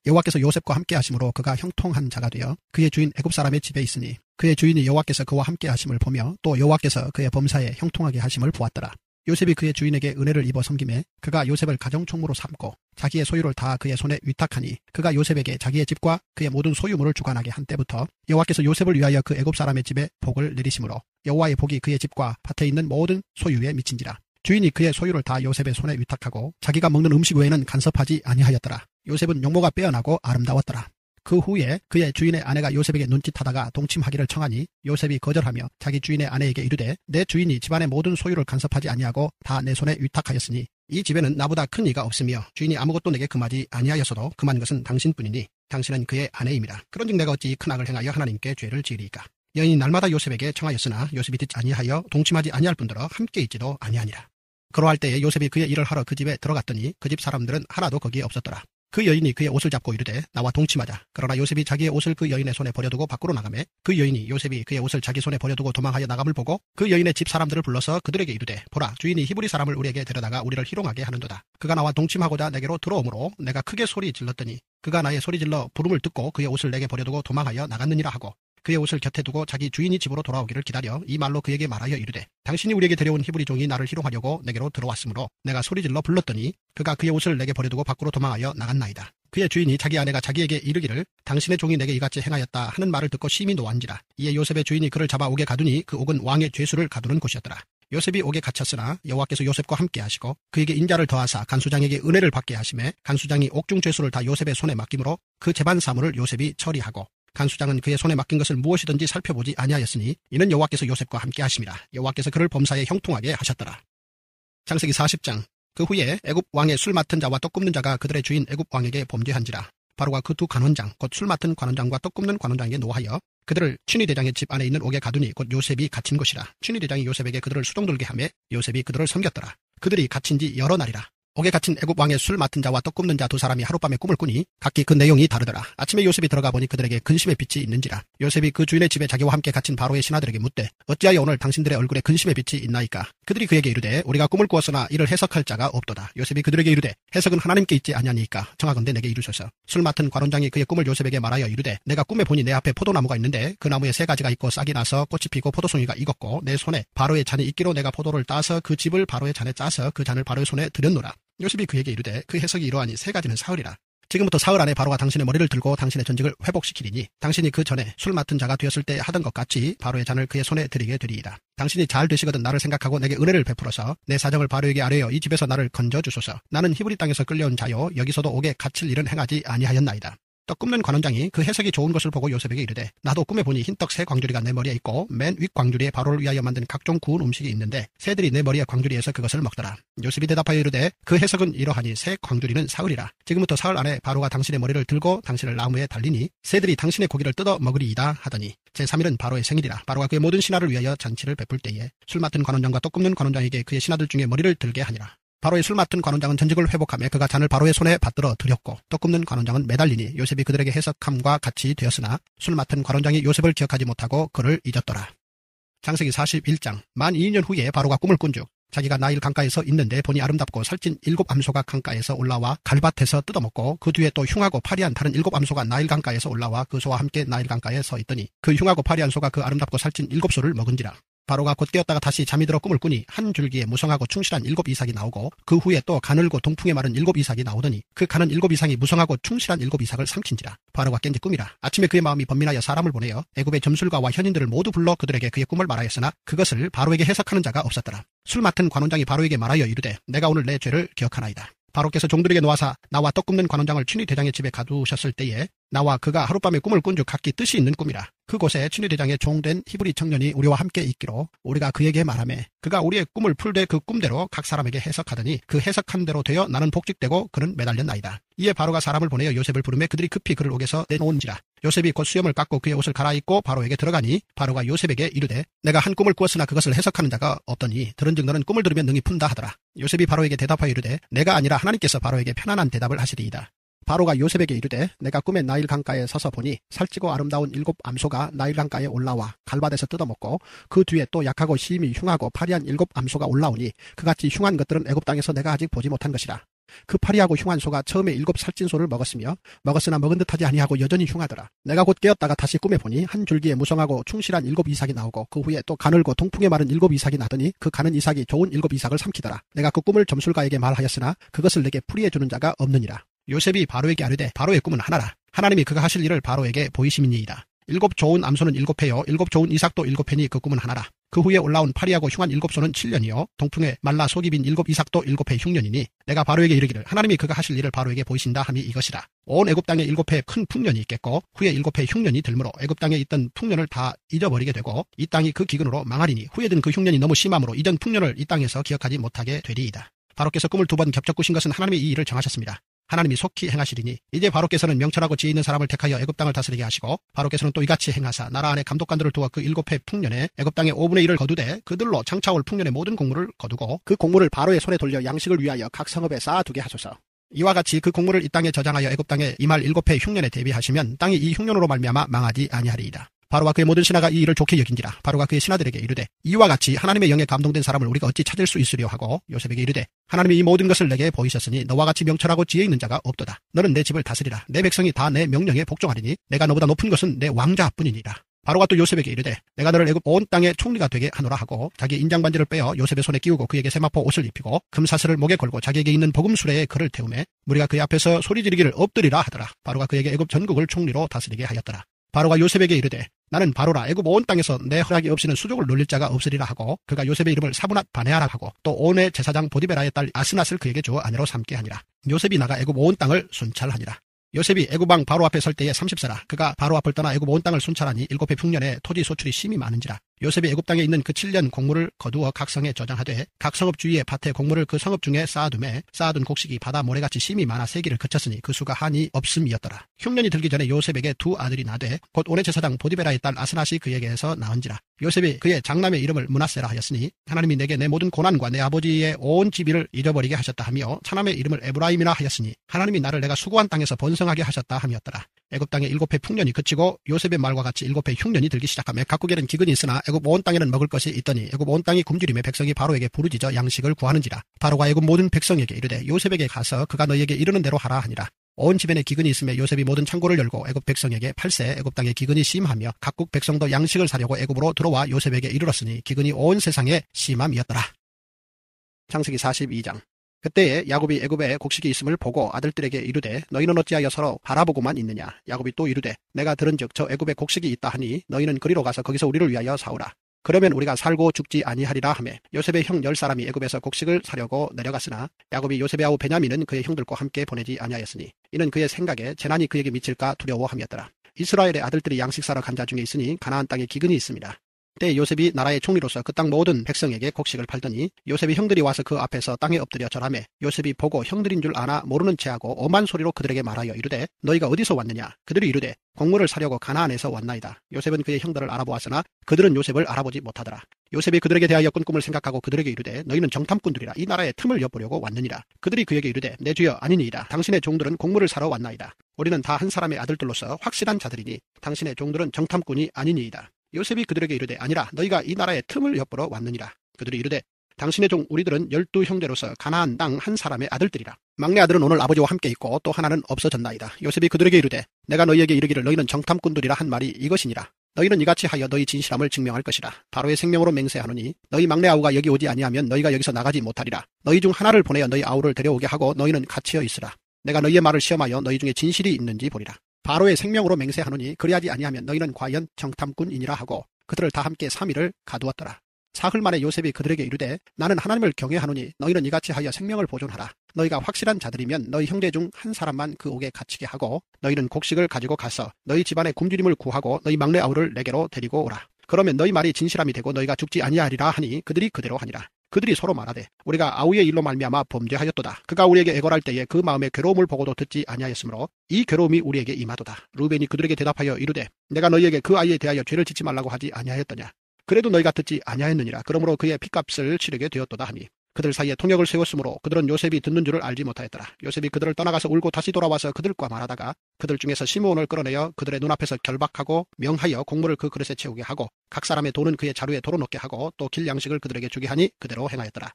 여호와께서 요셉과 함께 하심으로 그가 형통한 자가 되어 그의 주인 애굽 사람의 집에 있으니 그의 주인이 여호와께서 그와 함께 하심을 보며 또 여호와께서 그의 범사에 형통하게 하심을 보았더라. 요셉이 그의 주인에게 은혜를 입어 섬김에 그가 요셉을 가정총무로 삼고 자기의 소유를 다 그의 손에 위탁하니 그가 요셉에게 자기의 집과 그의 모든 소유물을 주관하게 한 때부터 여호와께서 요셉을 위하여 그 애굽 사람의 집에 복을 내리심으로 여호와의 복이 그의 집과 밭에 있는 모든 소유에 미친지라. 주인이 그의 소유를 다 요셉의 손에 위탁하고 자기가 먹는 음식 외에는 간섭하지 아니하였더라. 요셉은 용모가 빼어나고 아름다웠더라. 그 후에 그의 주인의 아내가 요셉에게 눈짓하다가 동침하기를 청하니 요셉이 거절하며 자기 주인의 아내에게 이르되 내 주인이 집안의 모든 소유를 간섭하지 아니하고 다 내 손에 위탁하였으니 이 집에는 나보다 큰 이가 없으며 주인이 아무것도 내게 금하지 아니하였어도 금한 것은 당신뿐이니 당신은 그의 아내임이라. 그런즉 내가 어찌 큰 악을 행하여 하나님께 죄를 지으리이까. 여인이 날마다 요셉에게 청하였으나 요셉이 듣지 아니하여 동침하지 아니할 뿐더러 함께 있지도 아니하니라. 그러할 때에 요셉이 그의 일을 하러 그 집에 들어갔더니 그 집 사람들은 하나도 거기에 없었더라. 그 여인이 그의 옷을 잡고 이르되 나와 동침하자. 그러나 요셉이 자기의 옷을 그 여인의 손에 버려두고 밖으로 나가매 그 여인이 요셉이 그의 옷을 자기 손에 버려두고 도망하여 나감을 보고 그 여인의 집 사람들을 불러서 그들에게 이르되 보라 주인이 히브리 사람을 우리에게 데려다가 우리를 희롱하게 하는도다. 그가 나와 동침하고자 내게로 들어오므로 내가 크게 소리 질렀더니 그가 나의 소리 질러 부름을 듣고 그의 옷을 내게 버려두고 도망하여 나갔느니라 하고 그의 옷을 곁에 두고 자기 주인이 집으로 돌아오기를 기다려 이 말로 그에게 말하여 이르되 당신이 우리에게 데려온 히브리 종이 나를 희롱하려고 내게로 들어왔으므로 내가 소리질러 불렀더니 그가 그의 옷을 내게 버려두고 밖으로 도망하여 나갔나이다. 그의 주인이 자기 아내가 자기에게 이르기를 당신의 종이 내게 이같이 행하였다 하는 말을 듣고 심히 노한지라. 이에 요셉의 주인이 그를 잡아 옥에 가두니 그 옥은 왕의 죄수를 가두는 곳이었더라. 요셉이 옥에 갇혔으나 여호와께서 요셉과 함께 하시고 그에게 인자를 더하사 간수장에게 은혜를 받게 하시매 간수장이 옥중 죄수를 다 요셉의 손에 맡기므로 그 재반 사물을 요셉이 처리하고 간수장은 그의 손에 맡긴 것을 무엇이든지 살펴보지 아니하였으니 이는 여호와께서 요셉과 함께 하심이라. 여호와께서 그를 범사에 형통하게 하셨더라. 창세기 40장. 그 후에 애굽 왕의 술 맡은 자와 떡 굽는 자가 그들의 주인 애굽 왕에게 범죄한지라. 바로가 그 두 관원장 곧 술 맡은 관원장과 떡 굽는 관원장에게 노하여 그들을 취니대장의 집 안에 있는 옥에 가두니 곧 요셉이 갇힌 곳이라. 취니대장이 요셉에게 그들을 수종들게 하매 요셉이 그들을 섬겼더라. 그들이 갇힌 지 여러 날이라. 옥에 갇힌 애굽 왕의 술 맡은 자와 떡 굽는 자 두 사람이 하룻밤에 꿈을 꾸니 각기 그 내용이 다르더라. 아침에 요셉이 들어가 보니 그들에게 근심의 빛이 있는지라. 요셉이 그 주인의 집에 자기와 함께 갇힌 바로의 신하들에게 묻되 어찌하여 오늘 당신들의 얼굴에 근심의 빛이 있나이까. 그들이 그에게 이르되 우리가 꿈을 꾸었으나 이를 해석할 자가 없도다. 요셉이 그들에게 이르되 해석은 하나님께 있지 아니하니까 청하건대 내게 이르소서. 술 맡은 관원장이 그의 꿈을 요셉에게 말하여 이르되 내가 꿈에 보니 내 앞에 포도나무가 있는데 그 나무에 세 가지가 있고 싹이 나서 꽃이 피고 포도송이가 익었고 내 손에 바로의 잔이 있기로 내가 포도를 따서 그 즙을 바로의 잔에 짜서 그 잔을 바로의 손에 들였노라. 요셉이 그에게 이르되 그 해석이 이러하니 세 가지는 사흘이라. 지금부터 사흘 안에 바로가 당신의 머리를 들고 당신의 전직을 회복시키리니 당신이 그 전에 술 맡은 자가 되었을 때 하던 것 같이 바로의 잔을 그의 손에 드리게 되리이다. 당신이 잘 되시거든 나를 생각하고 내게 은혜를 베풀어서 내 사정을 바로에게 아뢰어 이 집에서 나를 건져주소서. 나는 히브리 땅에서 끌려온 자요 여기서도 옥에 갇힐 일은 행하지 아니하였나이다. 떡 굽는 관원장이 그 해석이 좋은 것을 보고 요셉에게 이르되 나도 꿈에 보니 흰떡 세 광주리가 내 머리에 있고 맨 윗 광주리에 바로를 위하여 만든 각종 구운 음식이 있는데 새들이 내 머리에 광주리에서 그것을 먹더라. 요셉이 대답하여 이르되 그 해석은 이러하니 새 광주리는 사흘이라. 지금부터 사흘 안에 바로가 당신의 머리를 들고 당신을 나무에 달리니 새들이 당신의 고기를 뜯어 먹으리이다 하더니 제3일은 바로의 생일이라. 바로가 그의 모든 신하를 위하여 잔치를 베풀 때에 술 맡은 관원장과 떡 굽는 관원장에게 그의 신하들 중에 머리를 들게 하니라. 바로의 술 맡은 관원장은 전직을 회복하며 그가 잔을 바로의 손에 받들어 드렸고 떡 굽는 관원장은 매달리니 요셉이 그들에게 해석함과 같이 되었으나 술 맡은 관원장이 요셉을 기억하지 못하고 그를 잊었더라. 창세기 41장. 만 2년 후에 바로가 꿈을 꾼즉 자기가 나일 강가에서 있는데 보니 아름답고 살찐 7 암소가 강가에서 올라와 갈밭에서 뜯어먹고 그 뒤에 또 흉하고 파리한 다른 7 암소가 나일 강가에서 올라와 그 소와 함께 나일 강가에 서 있더니 그 흉하고 파리한 소가 그 아름답고 살찐 7소를 먹은지라. 바로가 곧 깨었다가 다시 잠이 들어 꿈을 꾸니 한 줄기에 무성하고 충실한 7 이삭이 나오고 그 후에 또 가늘고 동풍에 마른 7 이삭이 나오더니 그 가는 7 이삭이 무성하고 충실한 7 이삭을 삼킨지라. 바로가 깬지 꿈이라. 아침에 그의 마음이 번민하여 사람을 보내어 애굽의 점술가와 현인들을 모두 불러 그들에게 그의 꿈을 말하였으나 그것을 바로에게 해석하는 자가 없었더라. 술 맡은 관원장이 바로에게 말하여 이르되 내가 오늘 내 죄를 기억하나이다. 바로께서 종들에게 놓아사 나와 떡 굽는 관원장을 취니대장의 집에 가두셨을 때에 나와 그가 하룻밤에 꿈을 꾼 즉 각기 뜻이 있는 꿈이라. 그곳에 취니대장의 종된 히브리 청년이 우리와 함께 있기로 우리가 그에게 말하매 그가 우리의 꿈을 풀되 그 꿈대로 각 사람에게 해석하더니 그 해석한 대로 되어 나는 복직되고 그는 매달렸나이다. 이에 바로가 사람을 보내어 요셉을 부르매 그들이 급히 그를 옥에서 내놓은지라. 요셉이 곧 수염을 깎고 그의 옷을 갈아입고 바로에게 들어가니 바로가 요셉에게 이르되 내가 한 꿈을 꾸었으나 그것을 해석하는 자가 없더니 들은즉 너는 꿈을 들으면 능히 푼다 하더라. 요셉이 바로에게 대답하여 이르되 내가 아니라 하나님께서 바로에게 편안한 대답을 하시리이다. 바로가 요셉에게 이르되 내가 꿈에 나일 강가에 서서 보니 살찌고 아름다운 7 암소가 나일 강가에 올라와 갈밭에서 뜯어먹고 그 뒤에 또 약하고 심히 흉하고 파리한 7 암소가 올라오니 그같이 흉한 것들은 애굽 땅에서 내가 아직 보지 못한 것이라. 그 파리하고 흉한 소가 처음에 7 살찐 소를 먹었으나 먹은 듯하지 아니하고 여전히 흉하더라. 내가 곧 깨었다가 다시 꿈에 보니 한 줄기에 무성하고 충실한 7 이삭이 나오고 그 후에 또 가늘고 동풍에 마른 7 이삭이 나더니 그 가는 이삭이 좋은 7 이삭을 삼키더라. 내가 그 꿈을 점술가에게 말하였으나 그것을 내게 풀이해 주는 자가 없느니라. 요셉이 바로에게 아뢰되 바로의 꿈은 하나라. 하나님이 그가 하실 일을 바로에게 보이심이니이다. 7 좋은 암소는 7회요 7 좋은 이삭도 7회니 그 꿈은 하나라. 그 후에 올라온 파리하고 흉한 7소는 7년이요 동풍에 말라 속이 빈 7 이삭도 7회 흉년이니 내가 바로에게 이르기를 하나님이 그가 하실 일을 바로에게 보이신다 함이 이것이라. 온 애굽 땅에 7회 큰 풍년이 있겠고 후에 7회 흉년이 들므로 애굽 땅에 있던 풍년을 다 잊어버리게 되고 이 땅이 그 기근으로 망하리니 후에 든 그 흉년이 너무 심함으로 이전 풍년을 이 땅에서 기억하지 못하게 되리이다. 바로께서 꿈을 2번 겹쳐 꾸신 것은 하나님이 이 일을 정하셨습니다. 하나님이 속히 행하시리니 이제 바로께서는 명철하고 지혜 있는 사람을 택하여 애굽 땅을 다스리게 하시고 바로께서는 또 이같이 행하사 나라 안에 감독관들을 두어 그 7회 풍년에 애굽 땅의 5분의 1을 거두되 그들로 장차올 풍년의 모든 곡물을 거두고 그 곡물을 바로의 손에 돌려 양식을 위하여 각 성읍에 쌓아두게 하소서. 이와 같이 그 곡물을 이 땅에 저장하여 애굽 땅에 임할 7회 흉년에 대비하시면 땅이 이 흉년으로 말미암아 망하지 아니하리이다. 바로와 그의 모든 신하가 이 일을 좋게 여긴지라. 바로가 그의 신하들에게 이르되 이와 같이 하나님의 영에 감동된 사람을 우리가 어찌 찾을 수 있으려 하고 요셉에게 이르되 하나님이 이 모든 것을 내게 보이셨으니 너와 같이 명철하고 지혜 있는 자가 없도다. 너는 내 집을 다스리라. 내 백성이 다 내 명령에 복종하리니 내가 너보다 높은 것은 내 왕자뿐이니라. 바로가 또 요셉에게 이르되 내가 너를 애굽 온 땅의 총리가 되게 하노라 하고 자기 인장반지를 빼어 요셉의 손에 끼우고 그에게 세마포 옷을 입히고 금사슬을 목에 걸고 자기에게 있는 복음수레에 그를 태우매 무리가 그의 앞에서 소리 지르기를 엎드리라 하더라. 바로가 그에게 애굽 전국을 총리로 다스리게 하였더라. 바로가 요셉에게 이르되 나는 바로라 애굽 온 땅에서 내 허락이 없이는 수족을 놀릴 자가 없으리라 하고 그가 요셉의 이름을 사브낫 바네아라 하고 또 온의 제사장 보디베라의 딸 아스낫을 그에게 주어 아내로 삼게 하니라. 요셉이 나가 애굽 온 땅을 순찰하니라. 요셉이 애굽왕 바로 앞에 설 때에 30세라. 그가 바로 앞을 떠나 애굽 온 땅을 순찰하니 7해 흉년에 토지 소출이 심히 많은지라. 요셉이 애굽 땅에 있는 그 7년 곡물을 거두어 각 성에 저장하되 각 성읍 주위에 밭에 곡물을 그 성읍 중에 쌓아두매 쌓아둔 곡식이 바다 모래같이 심히 많아 세기를 그쳤으니 그 수가 한이 없음이었더라. 흉년이 들기 전에 요셉에게 두 아들이 나되 곧 온의 제사장 보디베라의 딸 아스낫이 그에게서 나은지라. 요셉이 그의 장남의 이름을 므낫세라 하였으니 하나님이 내게 내 모든 고난과 내 아버지의 온 지위를 잃어버리게 하셨다 하며 차남의 이름을 에브라임이라 하였으니 하나님이 나를 내가 수고한 땅에서 번성하게 하셨다 함이었더라. 애굽 땅에 7해 풍년이 그치고 요셉의 말과 같이 7해 흉년이 들기 시작하며 각국에는 기근이 있으나 애굽 온 땅에는 먹을 것이 있더니 애굽 온 땅이 굶주림에 백성이 바로에게 부르짖어 양식을 구하는지라. 바로가 애굽 모든 백성에게 이르되 요셉에게 가서 그가 너희에게 이르는 대로 하라 하니라. 온 집안에 기근이 있음에 요셉이 모든 창고를 열고 애굽 백성에게 팔세 애굽 땅에 기근이 심하며 각국 백성도 양식을 사려고 애굽으로 들어와 요셉에게 이르렀으니 기근이 온 세상에 심함이었더라. 창세기 42장. 그때에 야곱이 애굽에 곡식이 있음을 보고 아들들에게 이르되 너희는 어찌하여 서로 바라보고만 있느냐. 야곱이 또 이르되 내가 들은즉 저 애굽에 곡식이 있다 하니 너희는 그리로 가서 거기서 우리를 위하여 사오라. 그러면 우리가 살고 죽지 아니하리라 하매 요셉의 형 10사람이 애굽에서 곡식을 사려고 내려갔으나 야곱이 요셉의 아우 베냐민은 그의 형들과 함께 보내지 아니하였으니 이는 그의 생각에 재난이 그에게 미칠까 두려워함이었더라. 이스라엘의 아들들이 양식 사러 간 자 중에 있으니 가나안 땅에 기근이 있습니다. 그때 요셉이 나라의 총리로서 그 땅 모든 백성에게 곡식을 팔더니 요셉의 형들이 와서 그 앞에서 땅에 엎드려 절하매 요셉이 보고 형들인 줄 아나 모르는 체하고 엄한 소리로 그들에게 말하여 이르되 너희가 어디서 왔느냐. 그들이 이르되 곡물을 사려고 가나안에서 왔나이다. 요셉은 그의 형들을 알아보았으나 그들은 요셉을 알아보지 못하더라. 요셉이 그들에게 대하여 꾼 꿈을 생각하고 그들에게 이르되 너희는 정탐꾼들이라 이 나라의 틈을 엿보려고 왔느니라. 그들이 그에게 이르되 내 주여 아니니이다. 당신의 종들은 곡물을 사러 왔나이다. 우리는 다 한 사람의 아들들로서 확실한 자들이니 당신의 종들은 정탐꾼이 아니니이다. 요셉이 그들에게 이르되 아니라 너희가 이 나라의 틈을 엿보러 왔느니라. 그들이 이르되 당신의 종 우리들은 12형제로서 가나안 땅 한 사람의 아들들이라. 막내 아들은 오늘 아버지와 함께 있고 또 하나는 없어졌나이다. 요셉이 그들에게 이르되 내가 너희에게 이르기를 너희는 정탐꾼들이라 한 말이 이것이니라. 너희는 이같이 하여 너희 진실함을 증명할 것이라. 바로의 생명으로 맹세하노니 너희 막내 아우가 여기 오지 아니하면 너희가 여기서 나가지 못하리라. 너희 중 하나를 보내어 너희 아우를 데려오게 하고 너희는 갇히어 있으라. 내가 너희의 말을 시험하여 너희 중에 진실이 있는지 보리라. 바로의 생명으로 맹세하노니 그리하지 아니하면 너희는 과연 정탐꾼이니라 하고 그들을 다 함께 3일을 가두었더라. 사흘 만에 요셉이 그들에게 이르되 나는 하나님을 경외하노니 너희는 이같이 하여 생명을 보존하라. 너희가 확실한 자들이면 너희 형제 중 한 사람만 그 옥에 갇히게 하고 너희는 곡식을 가지고 가서 너희 집안의 굶주림을 구하고 너희 막내 아우를 내게로 데리고 오라. 그러면 너희 말이 진실함이 되고 너희가 죽지 아니하리라 하니 그들이 그대로 하니라. 그들이 서로 말하되 우리가 아우의 일로 말미암아 범죄하였도다. 그가 우리에게 애걸할 때에 그 마음의 괴로움을 보고도 듣지 아니하였으므로 이 괴로움이 우리에게 임하도다. 루벤이 그들에게 대답하여 이르되 내가 너희에게 그 아이에 대하여 죄를 짓지 말라고 하지 아니하였더냐. 그래도 너희가 듣지 아니하였느니라. 그러므로 그의 핏값을 치르게 되었도다 하니 그들 사이에 통역을 세웠으므로 그들은 요셉이 듣는 줄을 알지 못하였더라. 요셉이 그들을 떠나가서 울고 다시 돌아와서 그들과 말하다가 그들 중에서 시므온을 끌어내어 그들의 눈앞에서 결박하고 명하여 곡물을 그 그릇에 채우게 하고 각 사람의 돈은 그의 자루에 도로놓게 하고 또 길 양식을 그들에게 주게 하니 그대로 행하였더라.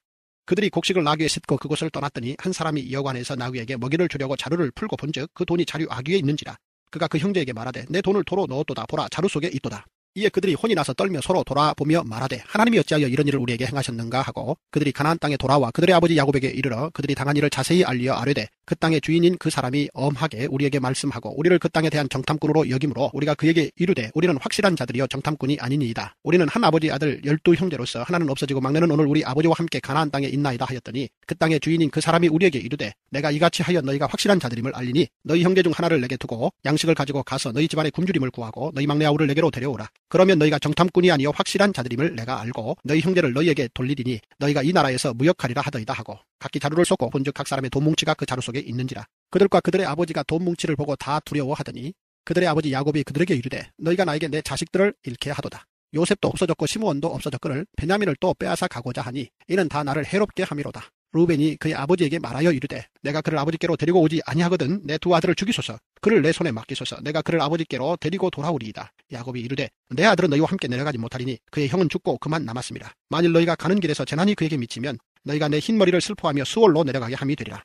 그들이 곡식을 나귀에 싣고 그곳을 떠났더니 한 사람이 여관에서 나귀에게 먹이를 주려고 자루를 풀고 본즉 그 돈이 자루 아귀에 있는지라. 그가 그 형제에게 말하되 내 돈을 도로 넣었도다. 보라 자루 속에 있도다. 이에 그들이 혼이 나서 떨며 서로 돌아보며 말하되 하나님이 어찌하여 이런 일을 우리에게 행하셨는가 하고 그들이 가나안 땅에 돌아와 그들의 아버지 야곱에게 이르러 그들이 당한 일을 자세히 알리어 아뢰되 그 땅의 주인인 그 사람이 엄하게 우리에게 말씀하고 우리를 그 땅에 대한 정탐꾼으로 여김으로 우리가 그에게 이르되 우리는 확실한 자들이여 정탐꾼이 아니니이다. 우리는 한 아버지 아들 12형제로서 하나는 없어지고 막내는 오늘 우리 아버지와 함께 가나안 땅에 있나이다 하였더니 그 땅의 주인인 그 사람이 우리에게 이르되 내가 이같이 하여 너희가 확실한 자들임을 알리니 너희 형제 중 하나를 내게 두고 양식을 가지고 가서 너희 집안의 굶주림을 구하고 너희 막내 아우를 내게로 데려오라. 그러면 너희가 정탐꾼이 아니요 확실한 자들임을 내가 알고 너희 형제를 너희에게 돌리리니 너희가 이 나라에서 무역하리라 하더이다 하고 각기 자루를 쏟고 본즉 각 사람의 돈 뭉치가 그 자루 속에 있는지라. 그들과 그들의 아버지가 돈 뭉치를 보고 다 두려워하더니 그들의 아버지 야곱이 그들에게 이르되 너희가 나에게 내 자식들을 잃게 하도다. 요셉도 없어졌고 시므온도 없어졌거늘 베냐민을 또 빼앗아 가고자 하니 이는 다 나를 해롭게 함이로다. 루벤이 그의 아버지에게 말하여 이르되 내가 그를 아버지께로 데리고 오지 아니하거든 내 두 아들을 죽이소서. 그를 내 손에 맡기소서. 내가 그를 아버지께로 데리고 돌아오리이다. 야곱이 이르되 내 아들은 너희와 함께 내려가지 못하리니 그의 형은 죽고 그만 남았습니다. 만일 너희가 가는 길에서 재난이 그에게 미치면 너희가 내 흰머리를 슬퍼하며 수월로 내려가게 함이 되리라.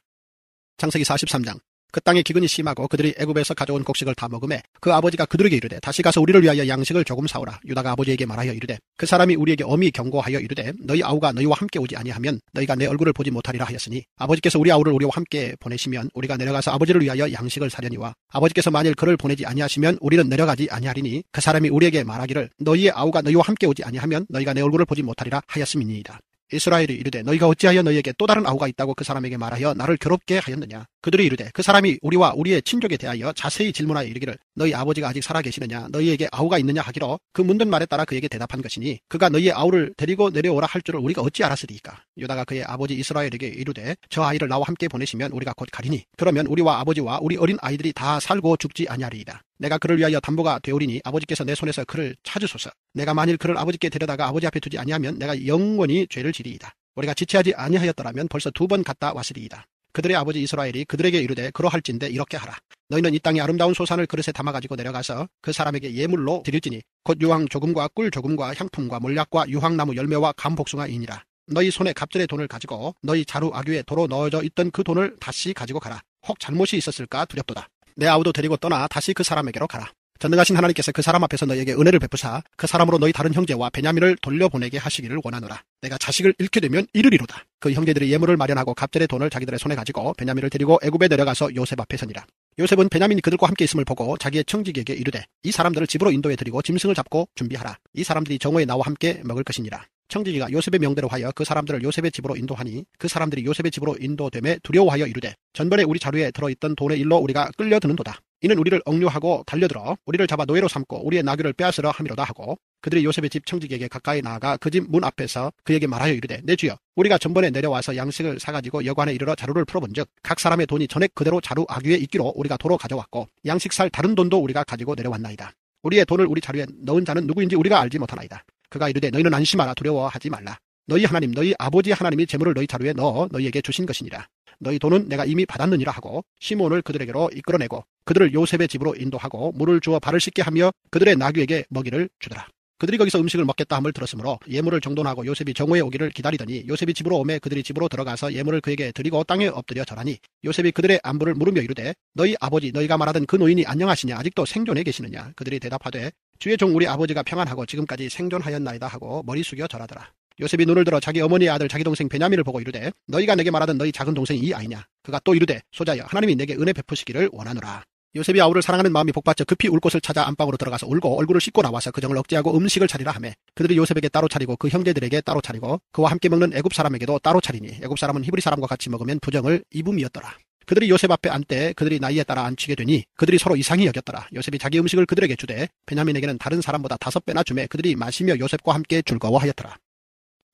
창세기 43장. 그 땅의 기근이 심하고 그들이 애굽에서 가져온 곡식을 다 먹음에 그 아버지가 그들에게 이르되 다시 가서 우리를 위하여 양식을 조금 사오라. 유다가 아버지에게 말하여 이르되 그 사람이 우리에게 엄히 경고하여 이르되 너희 아우가 너희와 함께 오지 아니하면 너희가 내 얼굴을 보지 못하리라 하였으니 아버지께서 우리 아우를 우리와 함께 보내시면 우리가 내려가서 아버지를 위하여 양식을 사려니와 아버지께서 만일 그를 보내지 아니하시면 우리는 내려가지 아니하리니 그 사람이 우리에게 말하기를 너희의 아우가 너희와 함께 오지 아니하면 너희가 내 얼굴을 보지 못하리라 하였음이니이다. 이스라엘이 이르되 너희가 어찌하여 너희에게 또 다른 아우가 있다고 그 사람에게 말하여 나를 괴롭게 하였느냐. 그들이 이르되 그 사람이 우리와 우리의 친족에 대하여 자세히 질문하여 이르기를 너희 아버지가 아직 살아 계시느냐 너희에게 아우가 있느냐 하기로 그 묻는 말에 따라 그에게 대답한 것이니 그가 너희의 아우를 데리고 내려오라 할 줄을 우리가 어찌 알았으리이까. 유다가 그의 아버지 이스라엘에게 이르되 저 아이를 나와 함께 보내시면 우리가 곧 가리니 그러면 우리와 아버지와 우리 어린 아이들이 다 살고 죽지 아니하리이다. 내가 그를 위하여 담보가 되오리니 아버지께서 내 손에서 그를 찾으소서. 내가 만일 그를 아버지께 데려다가 아버지 앞에 두지 아니하면 내가 영원히 죄를 지리이다. 우리가 지체하지 아니하였더라면 벌써 2번 갔다 왔으리이다. 그들의 아버지 이스라엘이 그들에게 이르되 그러할진대 이렇게 하라. 너희는 이 땅의 아름다운 소산을 그릇에 담아가지고 내려가서 그 사람에게 예물로 드릴지니 곧 유황 조금과 꿀 조금과 향품과 몰약과 유황나무 열매와 감복숭아이니라. 너희 손에 갑절의 돈을 가지고 너희 자루 아귀에 도로 넣어져 있던 그 돈을 다시 가지고 가라. 혹 잘못이 있었을까 두렵도다. 내 아우도 데리고 떠나 다시 그 사람에게로 가라. 전능하신 하나님께서 그 사람 앞에서 너희에게 은혜를 베푸사 그 사람으로 너희 다른 형제와 베냐민을 돌려보내게 하시기를 원하노라. 내가 자식을 잃게 되면 이르리로다. 그 형제들이 예물을 마련하고 갑절의 돈을 자기들의 손에 가지고 베냐민을 데리고 애굽에 내려가서 요셉 앞에 서니라. 요셉은 베냐민이 그들과 함께 있음을 보고 자기의 청지기에게 이르되 이 사람들을 집으로 인도해 드리고 짐승을 잡고 준비하라. 이 사람들이 정오에 나와 함께 먹을 것이니라. 청지기가 요셉의 명대로 하여 그 사람들을 요셉의 집으로 인도하니 그 사람들이 요셉의 집으로 인도됨에 두려워하여 이르되 전번에 우리 자루에 들어있던 돈의 일로 우리가 끌려드는도다. 이는 우리를 억류하고 달려들어 우리를 잡아 노예로 삼고 우리의 나귀를 빼앗으려 함이로다 하고 그들이 요셉의 집 청지기에게 가까이 나아가 그 집 문 앞에서 그에게 말하여 이르되 내 주여 우리가 전번에 내려와서 양식을 사가지고 여관에 이르러 자루를 풀어본즉 각 사람의 돈이 전액 그대로 자루 아귀에 있기로 우리가 도로 가져왔고 양식 살 다른 돈도 우리가 가지고 내려왔나이다. 우리의 돈을 우리 자루에 넣은 자는 누구인지 우리가 알지 못하나이다. 그가 이르되 너희는 안심하라. 두려워하지 말라. 너희 하나님 너희 아버지 하나님이 재물을 너희 자루에 넣어 너희에게 주신 것이니라. 너희 돈은 내가 이미 받았느니라 하고 시몬을 그들에게로 이끌어내고 그들을 요셉의 집으로 인도하고 물을 주어 발을 씻게 하며 그들의 나귀에게 먹이를 주더라. 그들이 거기서 음식을 먹겠다 함을 들었으므로 예물을 정돈하고 요셉이 정오에 오기를 기다리더니 요셉이 집으로 오매 그들이 집으로 들어가서 예물을 그에게 드리고 땅에 엎드려 절하니 요셉이 그들의 안부를 물으며 이르되 너희 아버지 너희가 말하던 그 노인이 안녕하시냐 아직도 생존해 계시느냐. 그들이 대답하되 주의 종 우리 아버지가 평안하고 지금까지 생존하였나이다 하고 머리 숙여 절하더라. 요셉이 눈을 들어 자기 어머니의 아들 자기 동생 베냐민을 보고 이르되 너희가 내게 말하던 너희 작은 동생이 이 아이냐. 그가 또 이르되 소자여 하나님이 내게 은혜 베푸시기를 원하노라. 요셉이 아우를 사랑하는 마음이 복받쳐 급히 울 곳을 찾아 안방으로 들어가서 울고 얼굴을 씻고 나와서 그 정을 억제하고 음식을 차리라 하매 그들이 요셉에게 따로 차리고 그 형제들에게 따로 차리고 그와 함께 먹는 애굽 사람에게도 따로 차리니 애굽 사람은 히브리 사람과 같이 먹으면 부정을 입음이었더라. 그들이 요셉 앞에 앉되 그들이 나이에 따라 앉히게 되니 그들이 서로 이상히 여겼더라. 요셉이 자기 음식을 그들에게 주되 베냐민에게는 다른 사람보다 5배나 주매 그들이 마시며 요셉과 함께 즐거워하였더라.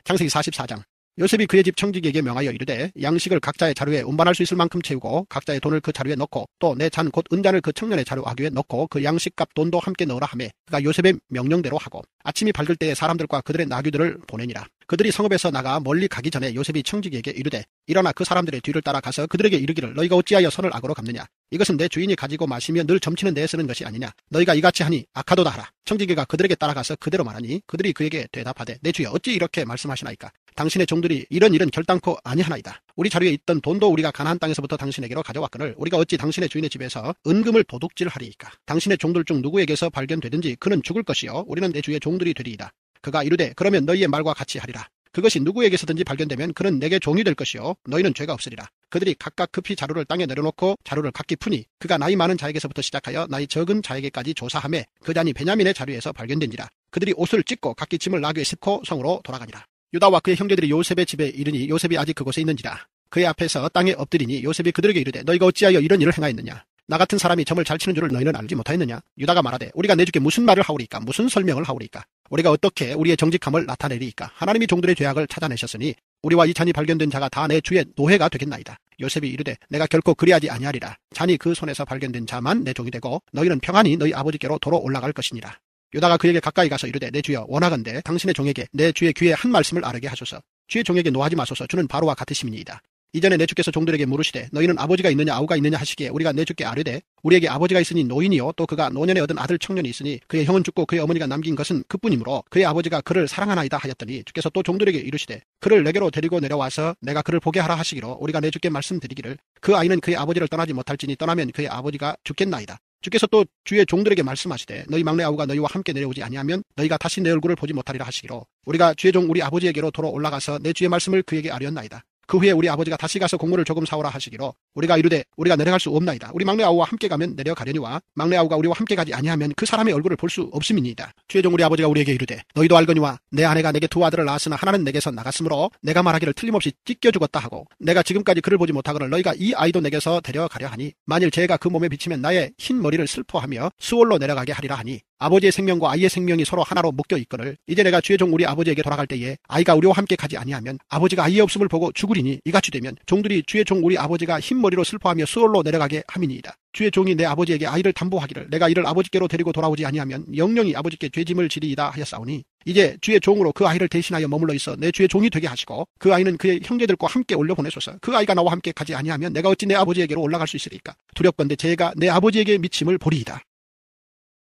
창세기 44장. 요셉이 그의 집 청지기에게 명하여 이르되 양식을 각자의 자루에 운반할 수 있을 만큼 채우고 각자의 돈을 그 자루에 넣고 또 내 잔 곧 은잔을 그 청년의 자루 아귀에 넣고 그 양식값 돈도 함께 넣으라 하매 그가 요셉의 명령대로 하고 아침이 밝을 때에 사람들과 그들의 나귀들을 보내니라. 그들이 성읍에서 나가 멀리 가기 전에 요셉이 청지기에게 이르되 일어나 그 사람들의 뒤를 따라가서 그들에게 이르기를 너희가 어찌하여 선을 악으로 갚느냐. 이것은 내 주인이 가지고 마시며 늘 점치는 데에 쓰는 것이 아니냐. 너희가 이같이 하니 악하도다 하라. 청지기가 그들에게 따라가서 그대로 말하니 그들이 그에게 대답하되 내 주여 어찌 이렇게 말씀하시나이까. 당신의 종들이 이런 일은 결단코 아니하나이다. 우리 자루에 있던 돈도 우리가 가나안 땅에서부터 당신에게로 가져왔거늘 우리가 어찌 당신의 주인의 집에서 은금을 도둑질하리이까. 당신의 종들 중 누구에게서 발견되든지 그는 죽을 것이요 우리는 내 주의 종들이 되리이다. 그가 이르되 그러면 너희의 말과 같이 하리라. 그것이 누구에게서든지 발견되면 그는 내게 종이 될 것이요 너희는 죄가 없으리라. 그들이 각각 급히 자루를 땅에 내려놓고 자루를 각기 푸니 그가 나이 많은 자에게서부터 시작하여 나이 적은 자에게까지 조사하매 그 잔이 베냐민의 자루에서 발견된지라. 그들이 옷을 찢고 각기 짐을 나귀에 싣고 성으로 돌아가니라. 유다와 그의 형제들이 요셉의 집에 이르니 요셉이 아직 그곳에 있는지라. 그의 앞에서 땅에 엎드리니 요셉이 그들에게 이르되 너희가 어찌하여 이런 일을 행하였느냐. 나 같은 사람이 점을 잘 치는 줄을 너희는 알지 못하였느냐. 유다가 말하되 우리가 내 주께 무슨 말을 하오리까. 무슨 설명을 하오리까. 우리가 어떻게 우리의 정직함을 나타내리이까. 하나님이 종들의 죄악을 찾아내셨으니 우리와 이 잔이 발견된 자가 다 내 주의 노예가 되겠나이다. 요셉이 이르되 내가 결코 그리하지 아니하리라. 잔이 그 손에서 발견된 자만 내 종이 되고 너희는 평안히 너희 아버지께로 도로 올라갈 것이니라. 유다가 그에게 가까이 가서 이르되 내 주여 원하건대 당신의 종에게 내 주의 귀에 한 말씀을 아르게 하소서. 주의 종에게 노하지 마소서. 주는 바로와 같으심이니이다. 이전에 내 주께서 종들에게 물으시되 너희는 아버지가 있느냐 아우가 있느냐 하시기에 우리가 내 주께 아뢰되 우리에게 아버지가 있으니 노인이요 또 그가 노년에 얻은 아들 청년이 있으니 그의 형은 죽고 그의 어머니가 남긴 것은 그뿐이므로 그의 아버지가 그를 사랑하나이다 하였더니 주께서 또 종들에게 이르시되 그를 내게로 데리고 내려와서 내가 그를 보게 하라 하시기로 우리가 내 주께 말씀드리기를 그 아이는 그의 아버지를 떠나지 못할지니 떠나면 그의 아버지가 죽겠나이다. 주께서 또 주의 종들에게 말씀하시되 너희 막내 아우가 너희와 함께 내려오지 아니하면 너희가 다시 내 얼굴을 보지 못하리라 하시기로 우리가 주의 종 우리 아버지에게로 도로 올라가서 내 주의 말씀을 그에게 아뢰었나이다. 그 후에 우리 아버지가 다시 가서 곡물을 조금 사오라 하시기로 우리가 이르되 우리가 내려갈 수 없나이다. 우리 막내 아우와 함께 가면 내려가려니와 막내 아우가 우리와 함께 가지 아니하면 그 사람의 얼굴을 볼 수 없음이니이다. 주의 종 우리 아버지가 우리에게 이르되 너희도 알거니와 내 아내가 내게 두 아들을 낳았으나 하나는 내게서 나갔으므로 내가 말하기를 틀림없이 찢겨 죽었다 하고 내가 지금까지 그를 보지 못하거늘 너희가 이 아이도 내게서 데려가려 하니 만일 재가 그 몸에 비치면 나의 흰 머리를 슬퍼하며 수월로 내려가게 하리라 하니 아버지의 생명과 아이의 생명이 서로 하나로 묶여 있거늘 이제 내가 주의 종 우리 아버지에게 돌아갈 때에 아이가 우리와 함께 가지 아니하면 아버지가 아이의 없음을 보고 죽으리니 이같이 되면 종들이 주의 종 우리 아버지가 흰 머리로 슬퍼하며 수월로 내려가게 함이니이다. 주의 종이 내 아버지에게 아이를 담보하기를 내가 이를 아버지께로 데리고 돌아오지 아니하면 영영이 아버지께 죄짐을 지리이다 하였사오니 이제 주의 종으로 그 아이를 대신하여 머물러 있어 내 주의 종이 되게 하시고 그 아이는 그의 형제들과 함께 올려보내소서. 그 아이가 나와 함께 가지 아니하면 내가 어찌 내 아버지에게로 올라갈 수 있으리까. 두렵건대 재가 내 아버지에게 미침을 보리이다.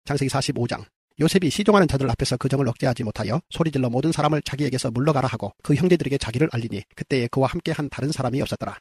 창세기 45장. 요셉이 시종하는 자들 앞에서 그 정을 억제하지 못하여 소리질러 모든 사람을 자기에게서 물러가라 하고 그 형제들에게 자기를 알리니 그때에 그와 함께 한 다른 사람이 없었더라.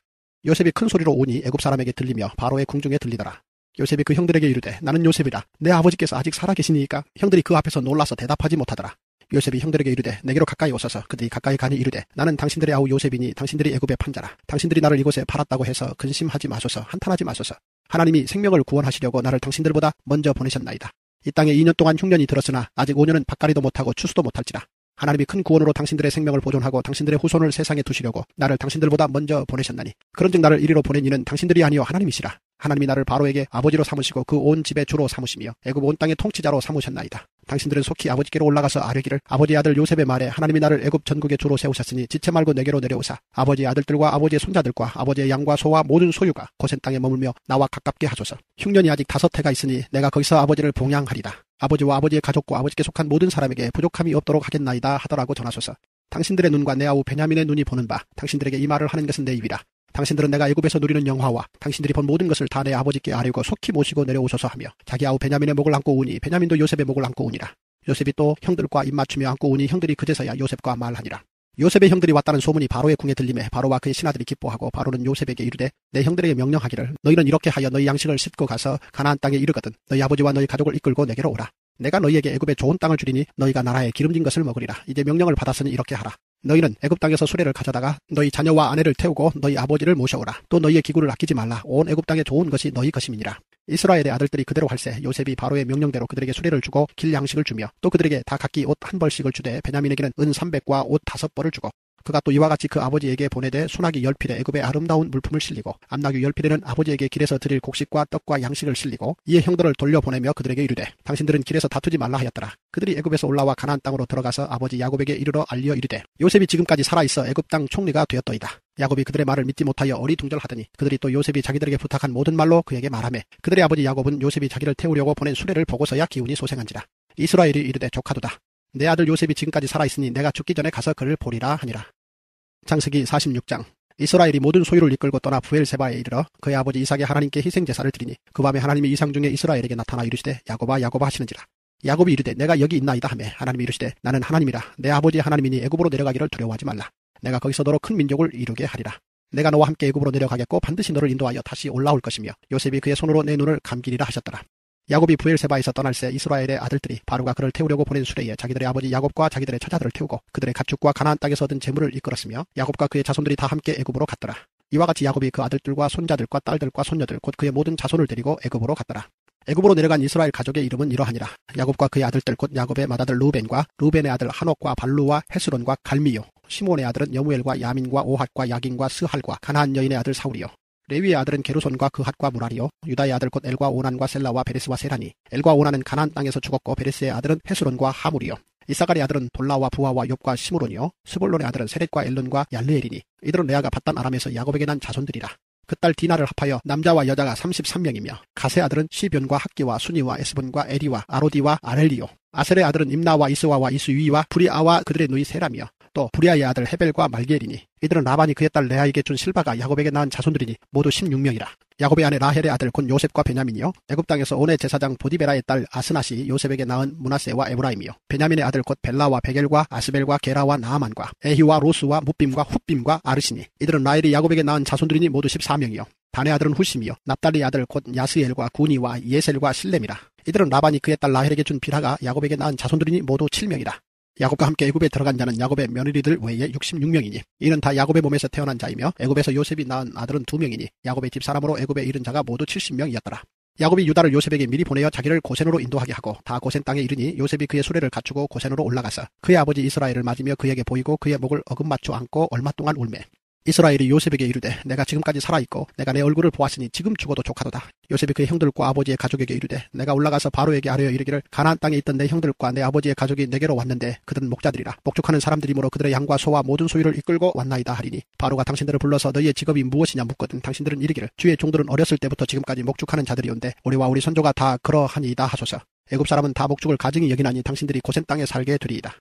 요셉이 큰 소리로 우니 애굽 사람에게 들리며 바로의 궁중에 들리더라. 요셉이 그 형들에게 이르되 나는 요셉이라. 내 아버지께서 아직 살아계시니이까. 형들이 그 앞에서 놀라서 대답하지 못하더라. 요셉이 형들에게 이르되 내게로 가까이 오소서. 그들이 가까이 가니 이르되 나는 당신들의 아우 요셉이니 당신들이 애굽의 판자라. 당신들이 나를 이곳에 팔았다고 해서 근심하지 마소서. 한탄하지 마소서. 하나님이 생명을 구원하시려고 나를 당신들보다 먼저 보내셨나이다. 이 땅에 2년 동안 흉년이 들었으나 아직 5년은 밭갈이도 못하고 추수도 못할지라. 하나님이 큰 구원으로 당신들의 생명을 보존하고 당신들의 후손을 세상에 두시려고 나를 당신들보다 먼저 보내셨나니 그런즉 나를 이리로 보낸 이는 당신들이 아니요 하나님이시라. 하나님이 나를 바로에게 아버지로 삼으시고 그 온 집의 주로 삼으시며 애굽 온 땅의 통치자로 삼으셨나이다. 당신들은 속히 아버지께로 올라가서 아뢰기를 아버지의 아들 요셉의 말에 하나님이 나를 애굽 전국의 주로 세우셨으니 지체 말고 내게로 내려오사 아버지의 아들들과 아버지의 손자들과 아버지의 양과 소와 모든 소유가 고센 땅에 머물며 나와 가깝게 하소서. 흉년이 아직 5해가 있으니 내가 거기서 아버지를 봉양하리다. 아버지와 아버지의 가족과 아버지께 속한 모든 사람에게 부족함이 없도록 하겠나이다 하더라고 전하소서. 당신들의 눈과 내 아우 베냐민의 눈이 보는 바 당신들에게 이 말을 하는 것은 내 입이라. 당신들은 내가 애굽에서 누리는 영화와 당신들이 본 모든 것을 다 내 아버지께 아뢰고 속히 모시고 내려오소서 하며 자기 아우 베냐민의 목을 안고 우니 베냐민도 요셉의 목을 안고 우니라. 요셉이 또 형들과 입맞추며 안고 우니 형들이 그제서야 요셉과 말하니라. 요셉의 형들이 왔다는 소문이 바로의 궁에 들림에 바로와 그의 신하들이 기뻐하고 바로는 요셉에게 이르되 내 형들에게 명령하기를 너희는 이렇게 하여 너희 양식을 싣고 가서 가나안 땅에 이르거든 너희 아버지와 너희 가족을 이끌고 내게로 오라. 내가 너희에게 애굽에 좋은 땅을 주리니 너희가 나라에 기름진 것을 먹으리라. 이제 명령을 받았으니 이렇게 하라. 너희는 애굽 땅에서 수레를 가져다가 너희 자녀와 아내를 태우고 너희 아버지를 모셔오라. 또 너희의 기구를 아끼지 말라. 온 애굽 땅에 좋은 것이 너희 것임이니라. 이스라엘의 아들들이 그대로 할세 요셉이 바로의 명령대로 그들에게 수레를 주고 길 양식을 주며 또 그들에게 다 각기 옷 한 벌씩을 주되 베냐민에게는 은 300과 옷 5벌을 주고 그가 또 이와 같이 그 아버지에게 보내되 순하기 10필에 애굽의 아름다운 물품을 실리고 암나귀 10필에는 아버지에게 길에서 드릴 곡식과 떡과 양식을 실리고 이에 형들을 돌려보내며 그들에게 이르되 당신들은 길에서 다투지 말라 하였더라. 그들이 애굽에서 올라와 가나안 땅으로 들어가서 아버지 야곱에게 이르러 알려 이르되 요셉이 지금까지 살아있어 애굽 땅 총리가 되었더이다. 야곱이 그들의 말을 믿지 못하여 어리둥절하더니 그들이 또 요셉이 자기들에게 부탁한 모든 말로 그에게 말하매 그들의 아버지 야곱은 요셉이 자기를 태우려고 보낸 수레를 보고서야 기운이 소생한지라. 이스라엘이 이르되 조카도다. 내 아들 요셉이 지금까지 살아있으니 내가 죽기 전에 가서 그를 보리라 하니라. 창세기 46장. 이스라엘이 모든 소유를 이끌고 떠나 부엘세바에 이르러 그의 아버지 이삭의 하나님께 희생제사를 드리니 그 밤에 하나님이 이상 중에 이스라엘에게 나타나 이르시되 야곱아 야곱아 하시는지라. 야곱이 이르되 내가 여기 있나이다 하매 하나님이 이르시되 나는 하나님이라. 내 아버지의 하나님이니 애굽으로 내려가기를 두려워하지 말라. 내가 거기서 너로 큰 민족을 이루게 하리라. 내가 너와 함께 애굽으로 내려가겠고 반드시 너를 인도하여 다시 올라올 것이며 요셉이 그의 손으로 내 눈을 감기리라 하셨더라. 야곱이 부엘세바에서 떠날새 이스라엘의 아들들이 바로가 그를 태우려고 보낸 수레에 자기들의 아버지 야곱과 자기들의 처자들을 태우고 그들의 가축과 가나안 땅에서 얻은 재물을 이끌었으며 야곱과 그의 자손들이 다 함께 애굽으로 갔더라. 이와 같이 야곱이 그 아들들과 손자들과 딸들과 손녀들 곧 그의 모든 자손을 데리고 애굽으로 갔더라. 애굽으로 내려간 이스라엘 가족의 이름은 이러하니라. 야곱과 그의 아들들 곧 야곱의 맏아들 루벤과 루벤의 아들 한옥과 발루와 헤스론과 갈미요. 시몬의 아들은 여무엘과 야민과 오핫과 야긴과 스할과 가나안 여인의 아들 사울이요. 레위의 아들은 게르손과 그핫과 무라리요. 유다의 아들 곧 엘과 오난과 셀라와 베레스와 세라니. 엘과 오난은 가나안 땅에서 죽었고 베레스의 아들은 헤스론과 하물이요. 이사갈의 아들은 돌라와 부하와 욥과 시므론이요. 스볼론의 아들은 세렛과 엘론과 얄르엘이니. 이들은 레아가 받단 아람에서 야곱에게 난 자손들이라. 그 딸 디나를 합하여 남자와 여자가 33명이며 가세 아들은 시변과 학기와 순이와 에스본과 에리와 아로디와 아렐리요. 아셀의 아들은 임나와 이스와와 이스위와 브리아와 그들의 누이 세라며 또 브리아의 아들 헤벨과 말기엘이니 이들은 라반이 그의 딸 레아에게 준 실바가 야곱에게 낳은 자손들이니 모두 16명이라. 야곱의 아내 라헬의 아들 곧 요셉과 베냐민이요 애굽 땅에서 온의 제사장 보디베라의 딸 아스낫이 요셉에게 낳은 므낫세와 에브라임이요 베냐민의 아들 곧 벨라와 베겔과 아스벨과 게라와 나아만과 에히와 로스와 뭇빔과 훗빔과 아르시니 이들은 라헬이 야곱에게 낳은 자손들이니 모두 14명이요 단의 아들은 후심이요 납달리의 아들 곧 야스엘과 구니와 예셀과 실렘이라. 이들은 라반이 그의 딸 라헬에게 준 빌하가 야곱에게 낳은 자손들이니 모두 7명이라. 야곱과 함께 애굽에 들어간 자는 야곱의 며느리들 외에 66명이니 이는 다 야곱의 몸에서 태어난 자이며 애굽에서 요셉이 낳은 아들은 2명이니 야곱의 집사람으로 애굽에 이른 자가 모두 70명이었더라. 야곱이 유다를 요셉에게 미리 보내어 자기를 고센으로 인도하게 하고 다 고센 땅에 이르니 요셉이 그의 수레를 갖추고 고센으로 올라가서 그의 아버지 이스라엘을 맞으며 그에게 보이고 그의 목을 어금맞춰 안고 얼마 동안 울매 이스라엘이 요셉에게 이르되 내가 지금까지 살아있고 내가 내 얼굴을 보았으니 지금 죽어도 족하도다. 요셉이 그의 형들과 아버지의 가족에게 이르되 내가 올라가서 바로에게 아뢰어 이르기를 가나안 땅에 있던 내 형들과 내 아버지의 가족이 내게로 왔는데 그들은 목자들이라 목축하는 사람들이므로 그들의 양과 소와 모든 소유를 이끌고 왔나이다 하리니 바로가 당신들을 불러서 너희의 직업이 무엇이냐 묻거든 당신들은 이르기를 주의 종들은 어렸을 때부터 지금까지 목축하는 자들이온데 우리와 우리 선조가 다 그러하니이다 하소서. 애굽 사람은 다 목축을 가증히 여기나니 당신들이 고센 땅에 살게 되리이다.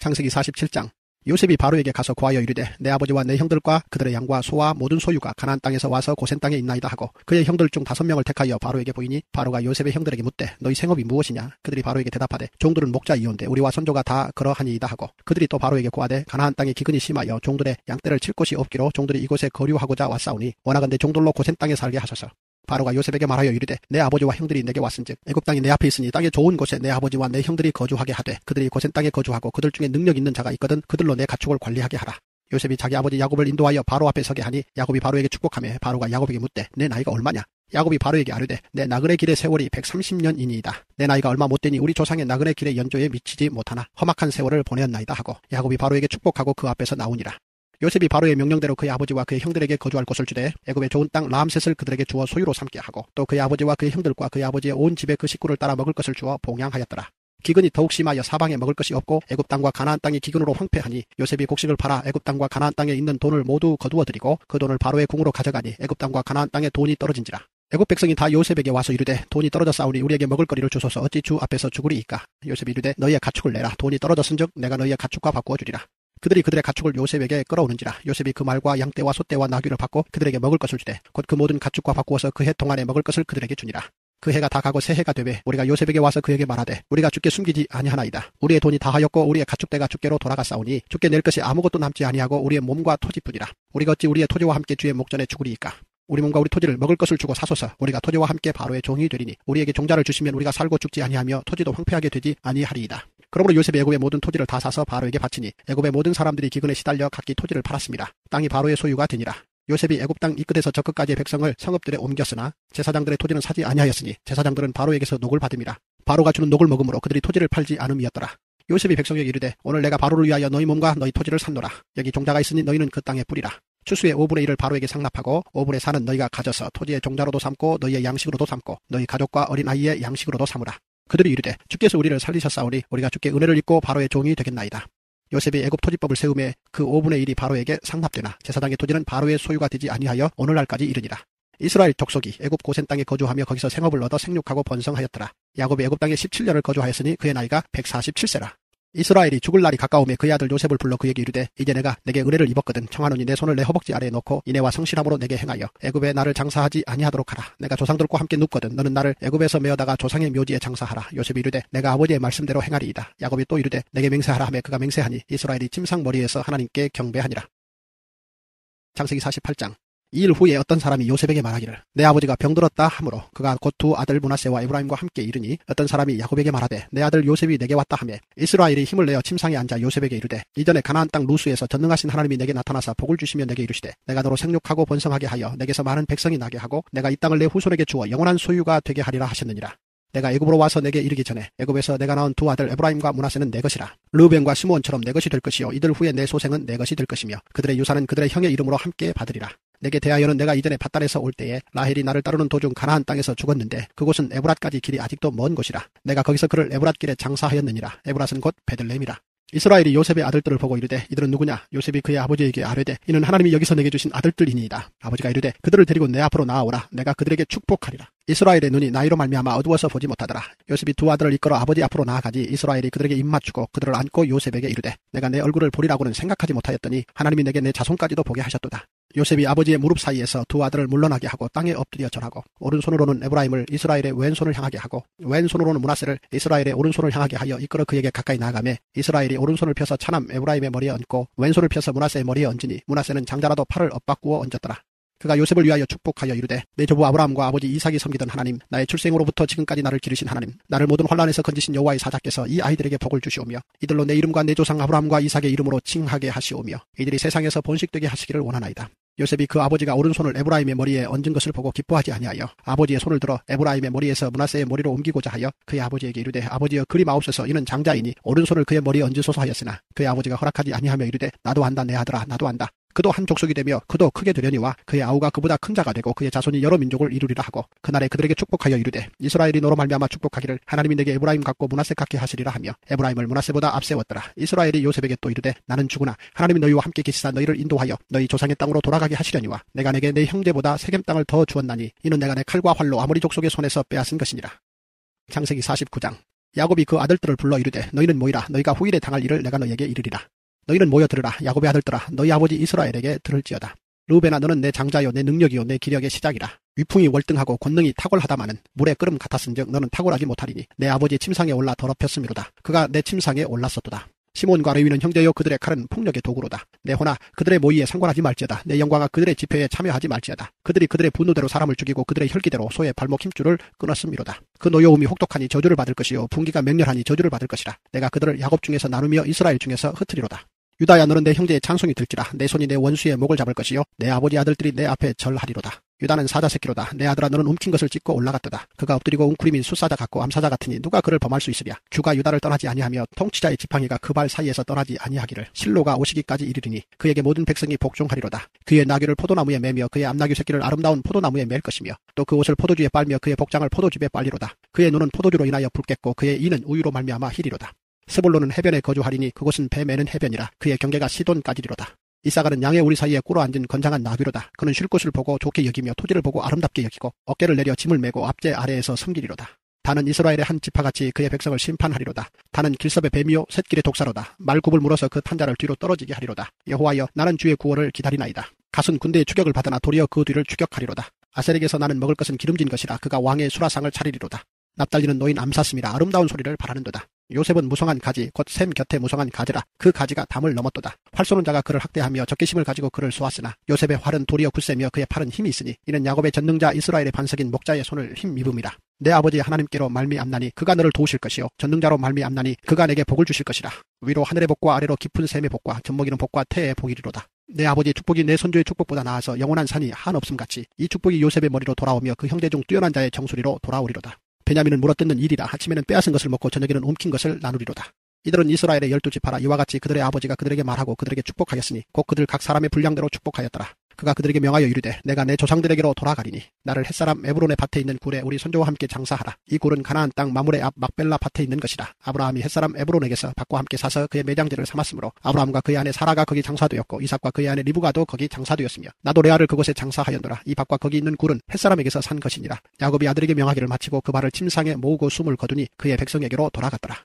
창세기 47장. 요셉이 바로에게 가서 고하여 이르되 내 아버지와 내 형들과 그들의 양과 소와 모든 소유가 가나안 땅에서 와서 고센 땅에 있나이다 하고 그의 형들 중 5명을 택하여 바로에게 보이니 바로가 요셉의 형들에게 묻되 너희 생업이 무엇이냐. 그들이 바로에게 대답하되 종들은 목자이온데 우리와 선조가 다 그러하니이다 하고 그들이 또 바로에게 고하되 가나안 땅에 기근이 심하여 종들의 양떼를 칠 곳이 없기로 종들이 이곳에 거류하고자 왔사오니 원하건대 종들로 고센 땅에 살게 하소서. 바로가 요셉에게 말하여 이르되 내 아버지와 형들이 내게 왔은즉 애굽 땅이 내 앞에 있으니 땅에 좋은 곳에 내 아버지와 내 형들이 거주하게 하되 그들이 고센 땅에 거주하고 그들 중에 능력 있는 자가 있거든 그들로 내 가축을 관리하게 하라. 요셉이 자기 아버지 야곱을 인도하여 바로 앞에 서게 하니 야곱이 바로에게 축복하며 바로가 야곱에게 묻되 내 나이가 얼마냐. 야곱이 바로에게 아뢰되 내 나그네 길의 세월이 130년이니이다. 내 나이가 얼마 못되니 우리 조상의 나그네 길의 연조에 미치지 못하나 험악한 세월을 보내었나이다 하고 야곱이 바로에게 축복하고 그 앞에서 나오니라. 요셉이 바로의 명령대로 그의 아버지와 그의 형들에게 거주할 곳을 주되 애굽의 좋은 땅 라암셋을 그들에게 주어 소유로 삼게 하고 또 그의 아버지와 그의 형들과 그의 아버지의 온 집에 그 식구를 따라 먹을 것을 주어 봉양하였더라. 기근이 더욱 심하여 사방에 먹을 것이 없고 애굽 땅과 가나안 땅이 기근으로 황폐하니 요셉이 곡식을 팔아 애굽 땅과 가나안 땅에 있는 돈을 모두 거두어들이고 그 돈을 바로의 궁으로 가져가니 애굽 땅과 가나안 땅에 돈이 떨어진지라. 애굽 백성이 다 요셉에게 와서 이르되 돈이 떨어졌사오니 우리에게 먹을 거리를 주소서 어찌 주 앞에서 죽으리이까. 요셉이 이르되 너희의 가축을 내라. 돈이 떨어졌은즉 내가 너희의 가축과 바꾸어 주리라. 그들이 그들의 가축을 요셉에게 끌어오는지라. 요셉이 그 말과 양떼와 소떼와 나귀를 받고 그들에게 먹을 것을 주되 곧 그 모든 가축과 바꾸어서 그 해 동안에 먹을 것을 그들에게 주니라. 그 해가 다 가고 새 해가 되매 우리가 요셉에게 와서 그에게 말하되 우리가 주께 숨기지 아니하나이다. 우리의 돈이 다하였고 우리의 가축대가 주께로 돌아갔사오니 주께 낼 것이 아무것도 남지 아니하고 우리의 몸과 토지뿐이라. 우리가 어찌 우리의 토지와 함께 주의 목전에 죽으리이까. 우리 몸과 우리 토지를 먹을 것을 주고 사소서. 우리가 토지와 함께 바로의 종이 되리니 우리에게 종자를 주시면 우리가 살고 죽지 아니하며 토지도 황폐하게 되지 아니하리이다. 그러므로 요셉이 애굽의 모든 토지를 다 사서 바로에게 바치니 애굽의 모든 사람들이 기근에 시달려 각기 토지를 팔았습니다. 땅이 바로의 소유가 되니라. 요셉이 애굽 땅 이 끝에서 저 끝까지의 백성을 성읍들에 옮겼으나 제사장들의 토지는 사지 아니하였으니 제사장들은 바로에게서 녹을 받음이라. 바로가 주는 녹을 먹음으로 그들이 토지를 팔지 않음이었더라. 요셉이 백성에게 이르되 오늘 내가 바로를 위하여 너희 몸과 너희 토지를 샀노라. 여기 종자가 있으니 너희는 그 땅에 뿌리라. 추수의 5분의 1을 바로에게 상납하고 5분의 4는 너희가 가져서 토지의 종자로도 삼고 너희의 양식으로도 삼고 너희 가족과 어린아이의 양식으로도 삼으라. 그들이 이르되 주께서 우리를 살리셨사오니 우리가 주께 은혜를 입고 바로의 종이 되겠나이다. 요셉이 애굽 토지법을 세우매 그 5분의 1이 바로에게 상납되나 제사장의 토지는 바로의 소유가 되지 아니하여 오늘날까지 이르니라. 이스라엘 족속이 애굽 고센 땅에 거주하며 거기서 생업을 얻어 생육하고 번성하였더라. 야곱이 애굽 땅에 17년을 거주하였으니 그의 나이가 147세라. 이스라엘이 죽을 날이 가까우매 그의 아들 요셉을 불러 그에게 이르되 이제 내가 내게 은혜를 입었거든 청하노니 내 손을 내 허벅지 아래에 놓고 이내와 성실함으로 내게 행하여 애굽에 나를 장사하지 아니하도록 하라. 내가 조상들과 함께 눕거든 너는 나를 애굽에서 메어다가 조상의 묘지에 장사하라. 요셉이 이르되 내가 아버지의 말씀대로 행하리이다. 야곱이 또 이르되 내게 맹세하라 하매 그가 맹세하니 이스라엘이 침상머리에서 하나님께 경배하니라. 창세기 48장. 이 일 후에 어떤 사람이 요셉에게 말하기를 내 아버지가 병들었다 하므로 그가 곧 두 아들 므낫세와 에브라임과 함께 이르니 어떤 사람이 야곱에게 말하되 내 아들 요셉이 내게 왔다 하매 이스라엘이 힘을 내어 침상에 앉아 요셉에게 이르되 이전에 가나안 땅 루스에서 전능하신 하나님이 내게 나타나사 복을 주시며 내게 이르시되 내가 너로 생육하고 번성하게 하여 내게서 많은 백성이 나게 하고 내가 이 땅을 내 후손에게 주어 영원한 소유가 되게 하리라 하셨느니라. 내가 애굽으로 와서 내게 이르기 전에 애굽에서 내가 낳은 두 아들 에브라임과 므낫세는 내 것이라. 르우벤과 시므온처럼 내 것이 될 것이요 이들 후에 내 소생은 내 것이 될 것이며 그들의 유산은 그들의 형의 이름으로 함께 받으리라. 내게 대하여는 내가 이전에 밧단에서 올 때에 라헬이 나를 따르는 도중 가나안 땅에서 죽었는데 그곳은 에브랏까지 길이 아직도 먼 곳이라. 내가 거기서 그를 에브랏 길에 장사하였느니라. 에브랏은 곧 베들레헴이라. 이스라엘이 요셉의 아들들을 보고 이르되 이들은 누구냐? 요셉이 그의 아버지에게 아뢰되 이는 하나님이 여기서 내게 주신 아들들이니이다. 아버지가 이르되 그들을 데리고 내 앞으로 나아오라. 내가 그들에게 축복하리라. 이스라엘의 눈이 나이로 말미암아 어두워서 보지 못하더라. 요셉이 두 아들을 이끌어 아버지 앞으로 나아가지 이스라엘이 그들에게 입맞추고 그들을 안고 요셉에게 이르되 내가 내 얼굴을 보리라고는 생각하지 못하였더니 하나님이 내게 내 자손까지도 보게 하셨도다. 요셉이 아버지의 무릎 사이에서 두 아들을 물러나게 하고 땅에 엎드려 절하고 오른손으로는 에브라임을 이스라엘의 왼손을 향하게 하고 왼손으로는 므낫세를 이스라엘의 오른손을 향하게 하여 이끌어 그에게 가까이 나아가매 이스라엘이 오른손을 펴서 차남 에브라임의 머리에 얹고 왼손을 펴서 므낫세의 머리에 얹으니 므낫세는 장자라도 팔을 엇바꾸어 얹었더라. 그가 요셉을 위하여 축복하여 이르되 내 조부 아브라함과 아버지 이삭이 섬기던 하나님, 나의 출생으로부터 지금까지 나를 기르신 하나님, 나를 모든 환난에서 건지신 여호와의 사자께서 이 아이들에게 복을 주시오며 이들로 내 이름과 내 조상 아브라함과 이삭의 이름으로 칭하게 하시오며 이들이 세상에서 번식되게 하시기를 원하나이다. 요셉이 그 아버지가 오른손을 에브라임의 머리에 얹은 것을 보고 기뻐하지 아니하여 아버지의 손을 들어 에브라임의 머리에서 므낫세의 머리로 옮기고자 하여 그의 아버지에게 이르되 아버지여 그리 마옵소서 이는 장자이니 오른손을 그의 머리에 얹으소서 하였으나 그의 아버지가 허락하지 아니하며 이르되 나도 한다 내 아들아 나도 한다. 그도 한 족속이 되며 그도 크게 되려니와 그의 아우가 그보다 큰 자가 되고 그의 자손이 여러 민족을 이루리라 하고 그날에 그들에게 축복하여 이르되 이스라엘이 너로 말미암아 축복하기를 하나님이 내게 에브라임 같고 므낫세 같게 하시리라 하며 에브라임을 므낫세보다 앞세웠더라. 이스라엘이 요셉에게 또 이르되 나는 죽으나 하나님이 너희와 함께 계시사 너희를 인도하여 너희 조상의 땅으로 돌아가게 하시려니와 내가 내게 내 형제보다 세겜 땅을 더 주었나니 이는 내가 내 칼과 활로 아모리 족속의 손에서 빼앗은 것이니라. 창세기 49장. 야곱이 그 아들들을 불러 이르되 너희는 모이라. 너희가 후일에 당할 일을 내가 너희에게 이르리라. 너희는 모여 들으라. 야곱의 아들들아 너희 아버지 이스라엘에게 들을지어다. 르우벤아 너는 내 장자요 내 능력이요 내 기력의 시작이라. 위풍이 월등하고 권능이 탁월하다마는 물의 끓음 같았은즉 너는 탁월하지 못하리니 내 아버지의 침상에 올라 더럽혔음이로다. 그가 내 침상에 올랐었도다. 시몬과 레위는 형제요 그들의 칼은 폭력의 도구로다. 내 호나 그들의 모의에 상관하지 말지어다. 내 영광아 그들의 집회에 참여하지 말지어다. 그들이 그들의 분노대로 사람을 죽이고 그들의 혈기대로 소의 발목 힘줄을 끊었음이로다. 그 노여움이 혹독하니 저주를 받을 것이요 분기가 맹렬하니 저주를 받을 것이라. 내가 그들을 야곱 중에서 나누며 이스라엘 중에서 흩으리로다. 유다야 너는 내 형제의 찬송이 들지라. 내 손이 내 원수의 목을 잡을 것이요 내 아버지 아들들이 내 앞에 절하리로다. 유다는 사자 새끼로다. 내 아들아 너는 움킨 것을 찢고 올라갔도다. 그가 엎드리고 웅크림인 숫사자 같고 암사자 같으니 누가 그를 범할 수 있으랴. 주가 유다를 떠나지 아니하며 통치자의 지팡이가 그 발 사이에서 떠나지 아니하기를 실로가 오시기까지 이르리니 그에게 모든 백성이 복종하리로다. 그의 나귀를 포도나무에 매며 그의 암나귀 새끼를 아름다운 포도나무에 맬 것이며 또 그 옷을 포도주에 빨며 그의 복장을 포도즙에 빨리로다. 그의 눈은 포도주로 인하여 붉겠고 그의 이는 우유로 말미암아 희리로다. 스불론은 해변에 거주하리니 그곳은 배 매는 해변이라. 그의 경계가 시돈까지리로다. 이사가는 양의 우리 사이에 꿇어 앉은 건장한 나귀로다. 그는 쉴 곳을 보고 좋게 여기며 토지를 보고 아름답게 여기고 어깨를 내려 짐을 메고 앞제 아래에서 섬기리로다. 다는 이스라엘의 한 지파같이 그의 백성을 심판하리로다. 다는 길섭의 뱀이요 셋길의 독사로다. 말굽을 물어서 그 탄자를 뒤로 떨어지게 하리로다. 여호와여 나는 주의 구원을 기다리나이다. 갓은 군대의 추격을 받으나 도리어 그 뒤를 추격하리로다. 아셀에게서 나는 먹을 것은 기름진 것이라. 그가 왕의 수라상을 차리리로다. 납달리는 노인 암사슴이라 아름다운 소리를 바라는도다. 요셉은 무성한 가지 곧 샘 곁에 무성한 가지라. 그 가지가 담을 넘었도다. 활 쏘는 자가 그를 학대하며 적개심을 가지고 그를 쏘았으나 요셉의 활은 도리어 굳세며 그의 팔은 힘이 있으니 이는 야곱의 전능자 이스라엘의 반석인 목자의 손을 힘입음이라. 내 아버지 하나님께로 말미암나니 그가 너를 도우실 것이요 전능자로 말미암나니 그가 내게 복을 주실 것이라. 위로 하늘의 복과 아래로 깊은 샘의 복과 젖먹이는 복과 태의 복이리로다. 내 아버지의 축복이 내 선조의 축복보다 나아서 영원한 산이 한없음같이 이 축복이 요셉의 머리로 돌아오며 그 형제 중 뛰어난 자의 정수리로 돌아오리로다. 베냐민은 물어뜯는 일이라. 아침에는 빼앗은 것을 먹고 저녁에는 움킨 것을 나누리로다. 이들은 이스라엘의 12지파라. 이와 같이 그들의 아버지가 그들에게 말하고 그들에게 축복하였으니 곧 그들 각 사람의 분량대로 축복하였더라. 그가 그들에게 명하여 이르되 내가 내 조상들에게로 돌아가리니 나를 햇사람 에브론의 밭에 있는 굴에 우리 선조와 함께 장사하라. 이 굴은 가나안 땅 마물의 앞 막벨라 밭에 있는 것이라. 아브라함이 햇사람 에브론에게서 밭과 함께 사서 그의 매장지를 삼았으므로 아브라함과 그의 아내 사라가 거기 장사되었고 이삭과 그의 아내 리브가도 거기 장사되었으며 나도 레아를 그곳에 장사하였노라. 이 밭과 거기 있는 굴은 햇사람에게서 산 것이니라. 야곱이 아들에게 명하기를 마치고 그 발을 침상에 모으고 숨을 거두니 그의 백성에게로 돌아갔더라.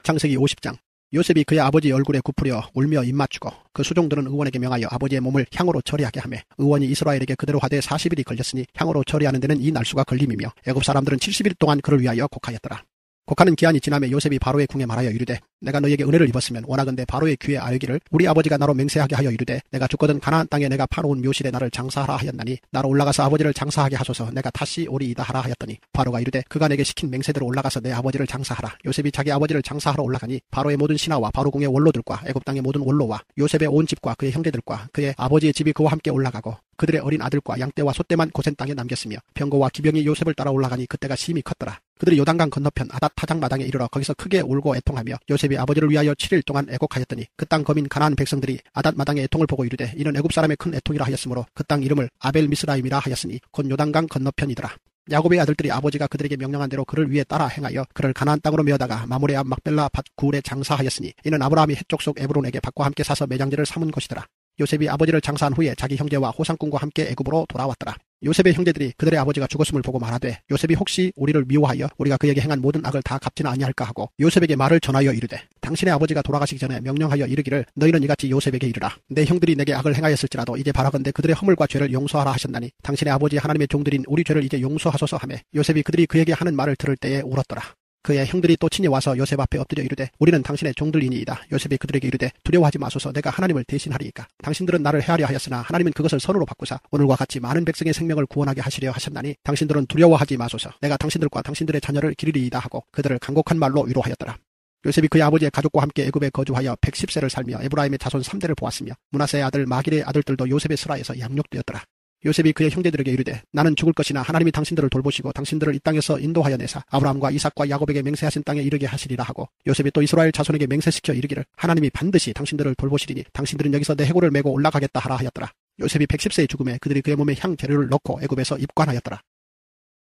창세기 50장. 요셉이 그의 아버지 얼굴에 굽으려 울며 입맞추고 그 수종들은 의원에게 명하여 아버지의 몸을 향으로 처리하게 하며 의원이 이스라엘에게 그대로 하되 40일이 걸렸으니 향으로 처리하는 데는 이 날수가 걸림이며 애굽 사람들은 70일 동안 그를 위하여 곡하였더라. 곡하는 기한이 지나매 요셉이 바로의 궁에 말하여 이르되 내가 너에게 은혜를 입었으면 원하건대 바로의 귀에 알기를 우리 아버지가 나로 맹세하게 하여 이르되 내가 죽거든 가나안 땅에 내가 파놓은 묘실에 나를 장사하라 하였나니 나로 올라가서 아버지를 장사하게 하소서. 내가 다시 오리이다 하라 하였더니 바로가 이르되 그가 내게 시킨 맹세대로 올라가서 내 아버지를 장사하라. 요셉이 자기 아버지를 장사하러 올라가니 바로의 모든 신하와 바로궁의 원로들과 애굽 땅의 모든 원로와 요셉의 온 집과 그의 형제들과 그의 아버지의 집이 그와 함께 올라가고 그들의 어린 아들과 양떼와 소떼만 고센 땅에 남겼으며 병거와 기병이 요셉을 따라 올라가니 그때가 심히 컸더라. 그들이 요단강 건너편 아닷 타장 마당에 이르러 거기서 크게 울고 애통하며 요셉이 아버지를 위하여 7일 동안 애곡하였더니 그 땅 거민 가나안 백성들이 아닷 마당의 애통을 보고 이르되 이는 애굽 사람의 큰 애통이라 하였으므로 그 땅 이름을 아벨 미스라임이라 하였으니 곧 요단강 건너편이더라. 야곱의 아들들이 아버지가 그들에게 명령한 대로 그를 위해 따라 행하여 그를 가나안 땅으로 메어다가 마므레 앞 막벨라 밭 굴에 장사하였으니 이는 아브라함이 헷족 속 에브론에게 밭과 함께 사서 매장지를 삼은 것이더라. 요셉이 아버지를 장사한 후에 자기 형제와 호상꾼과 함께 애굽으로 돌아왔더라. 요셉의 형제들이 그들의 아버지가 죽었음을 보고 말하되 요셉이 혹시 우리를 미워하여 우리가 그에게 행한 모든 악을 다 갚지는 아니할까 하고 요셉에게 말을 전하여 이르되 당신의 아버지가 돌아가시기 전에 명령하여 이르기를 너희는 이같이 요셉에게 이르라. 내 형들이 내게 악을 행하였을지라도 이제 바라건대 그들의 허물과 죄를 용서하라 하셨나니 당신의 아버지 하나님의 종들인 우리 죄를 이제 용서하소서 하며 요셉이 그들이 그에게 하는 말을 들을 때에 울었더라. 그의 형들이 또 친히 와서 요셉 앞에 엎드려 이르되 우리는 당신의 종들이니이다. 요셉이 그들에게 이르되 두려워하지 마소서. 내가 하나님을 대신하리이까. 당신들은 나를 해하려 하였으나 하나님은 그것을 선으로 바꾸사 오늘과 같이 많은 백성의 생명을 구원하게 하시려 하셨나니 당신들은 두려워하지 마소서. 내가 당신들과 당신들의 자녀를 기르리이다 하고 그들을 간곡한 말로 위로하였더라. 요셉이 그의 아버지의 가족과 함께 애굽에 거주하여 110세를 살며 에브라임의 자손 3대를 보았으며 므낫세의 아들 마길의 아들들도 요셉의 수라에서 양육되었더라. 요셉이 그의 형제들에게 이르되 나는 죽을 것이나 하나님이 당신들을 돌보시고 당신들을 이 땅에서 인도하여 내사 아브라함과 이삭과 야곱에게 맹세하신 땅에 이르게 하시리라 하고 요셉이 또 이스라엘 자손에게 맹세시켜 이르기를 하나님이 반드시 당신들을 돌보시리니 당신들은 여기서 내 해골을 메고 올라가겠다 하라 하였더라. 요셉이 110세에 죽음에 그들이 그의 몸에 향 재료를 넣고 애굽에서 입관하였더라.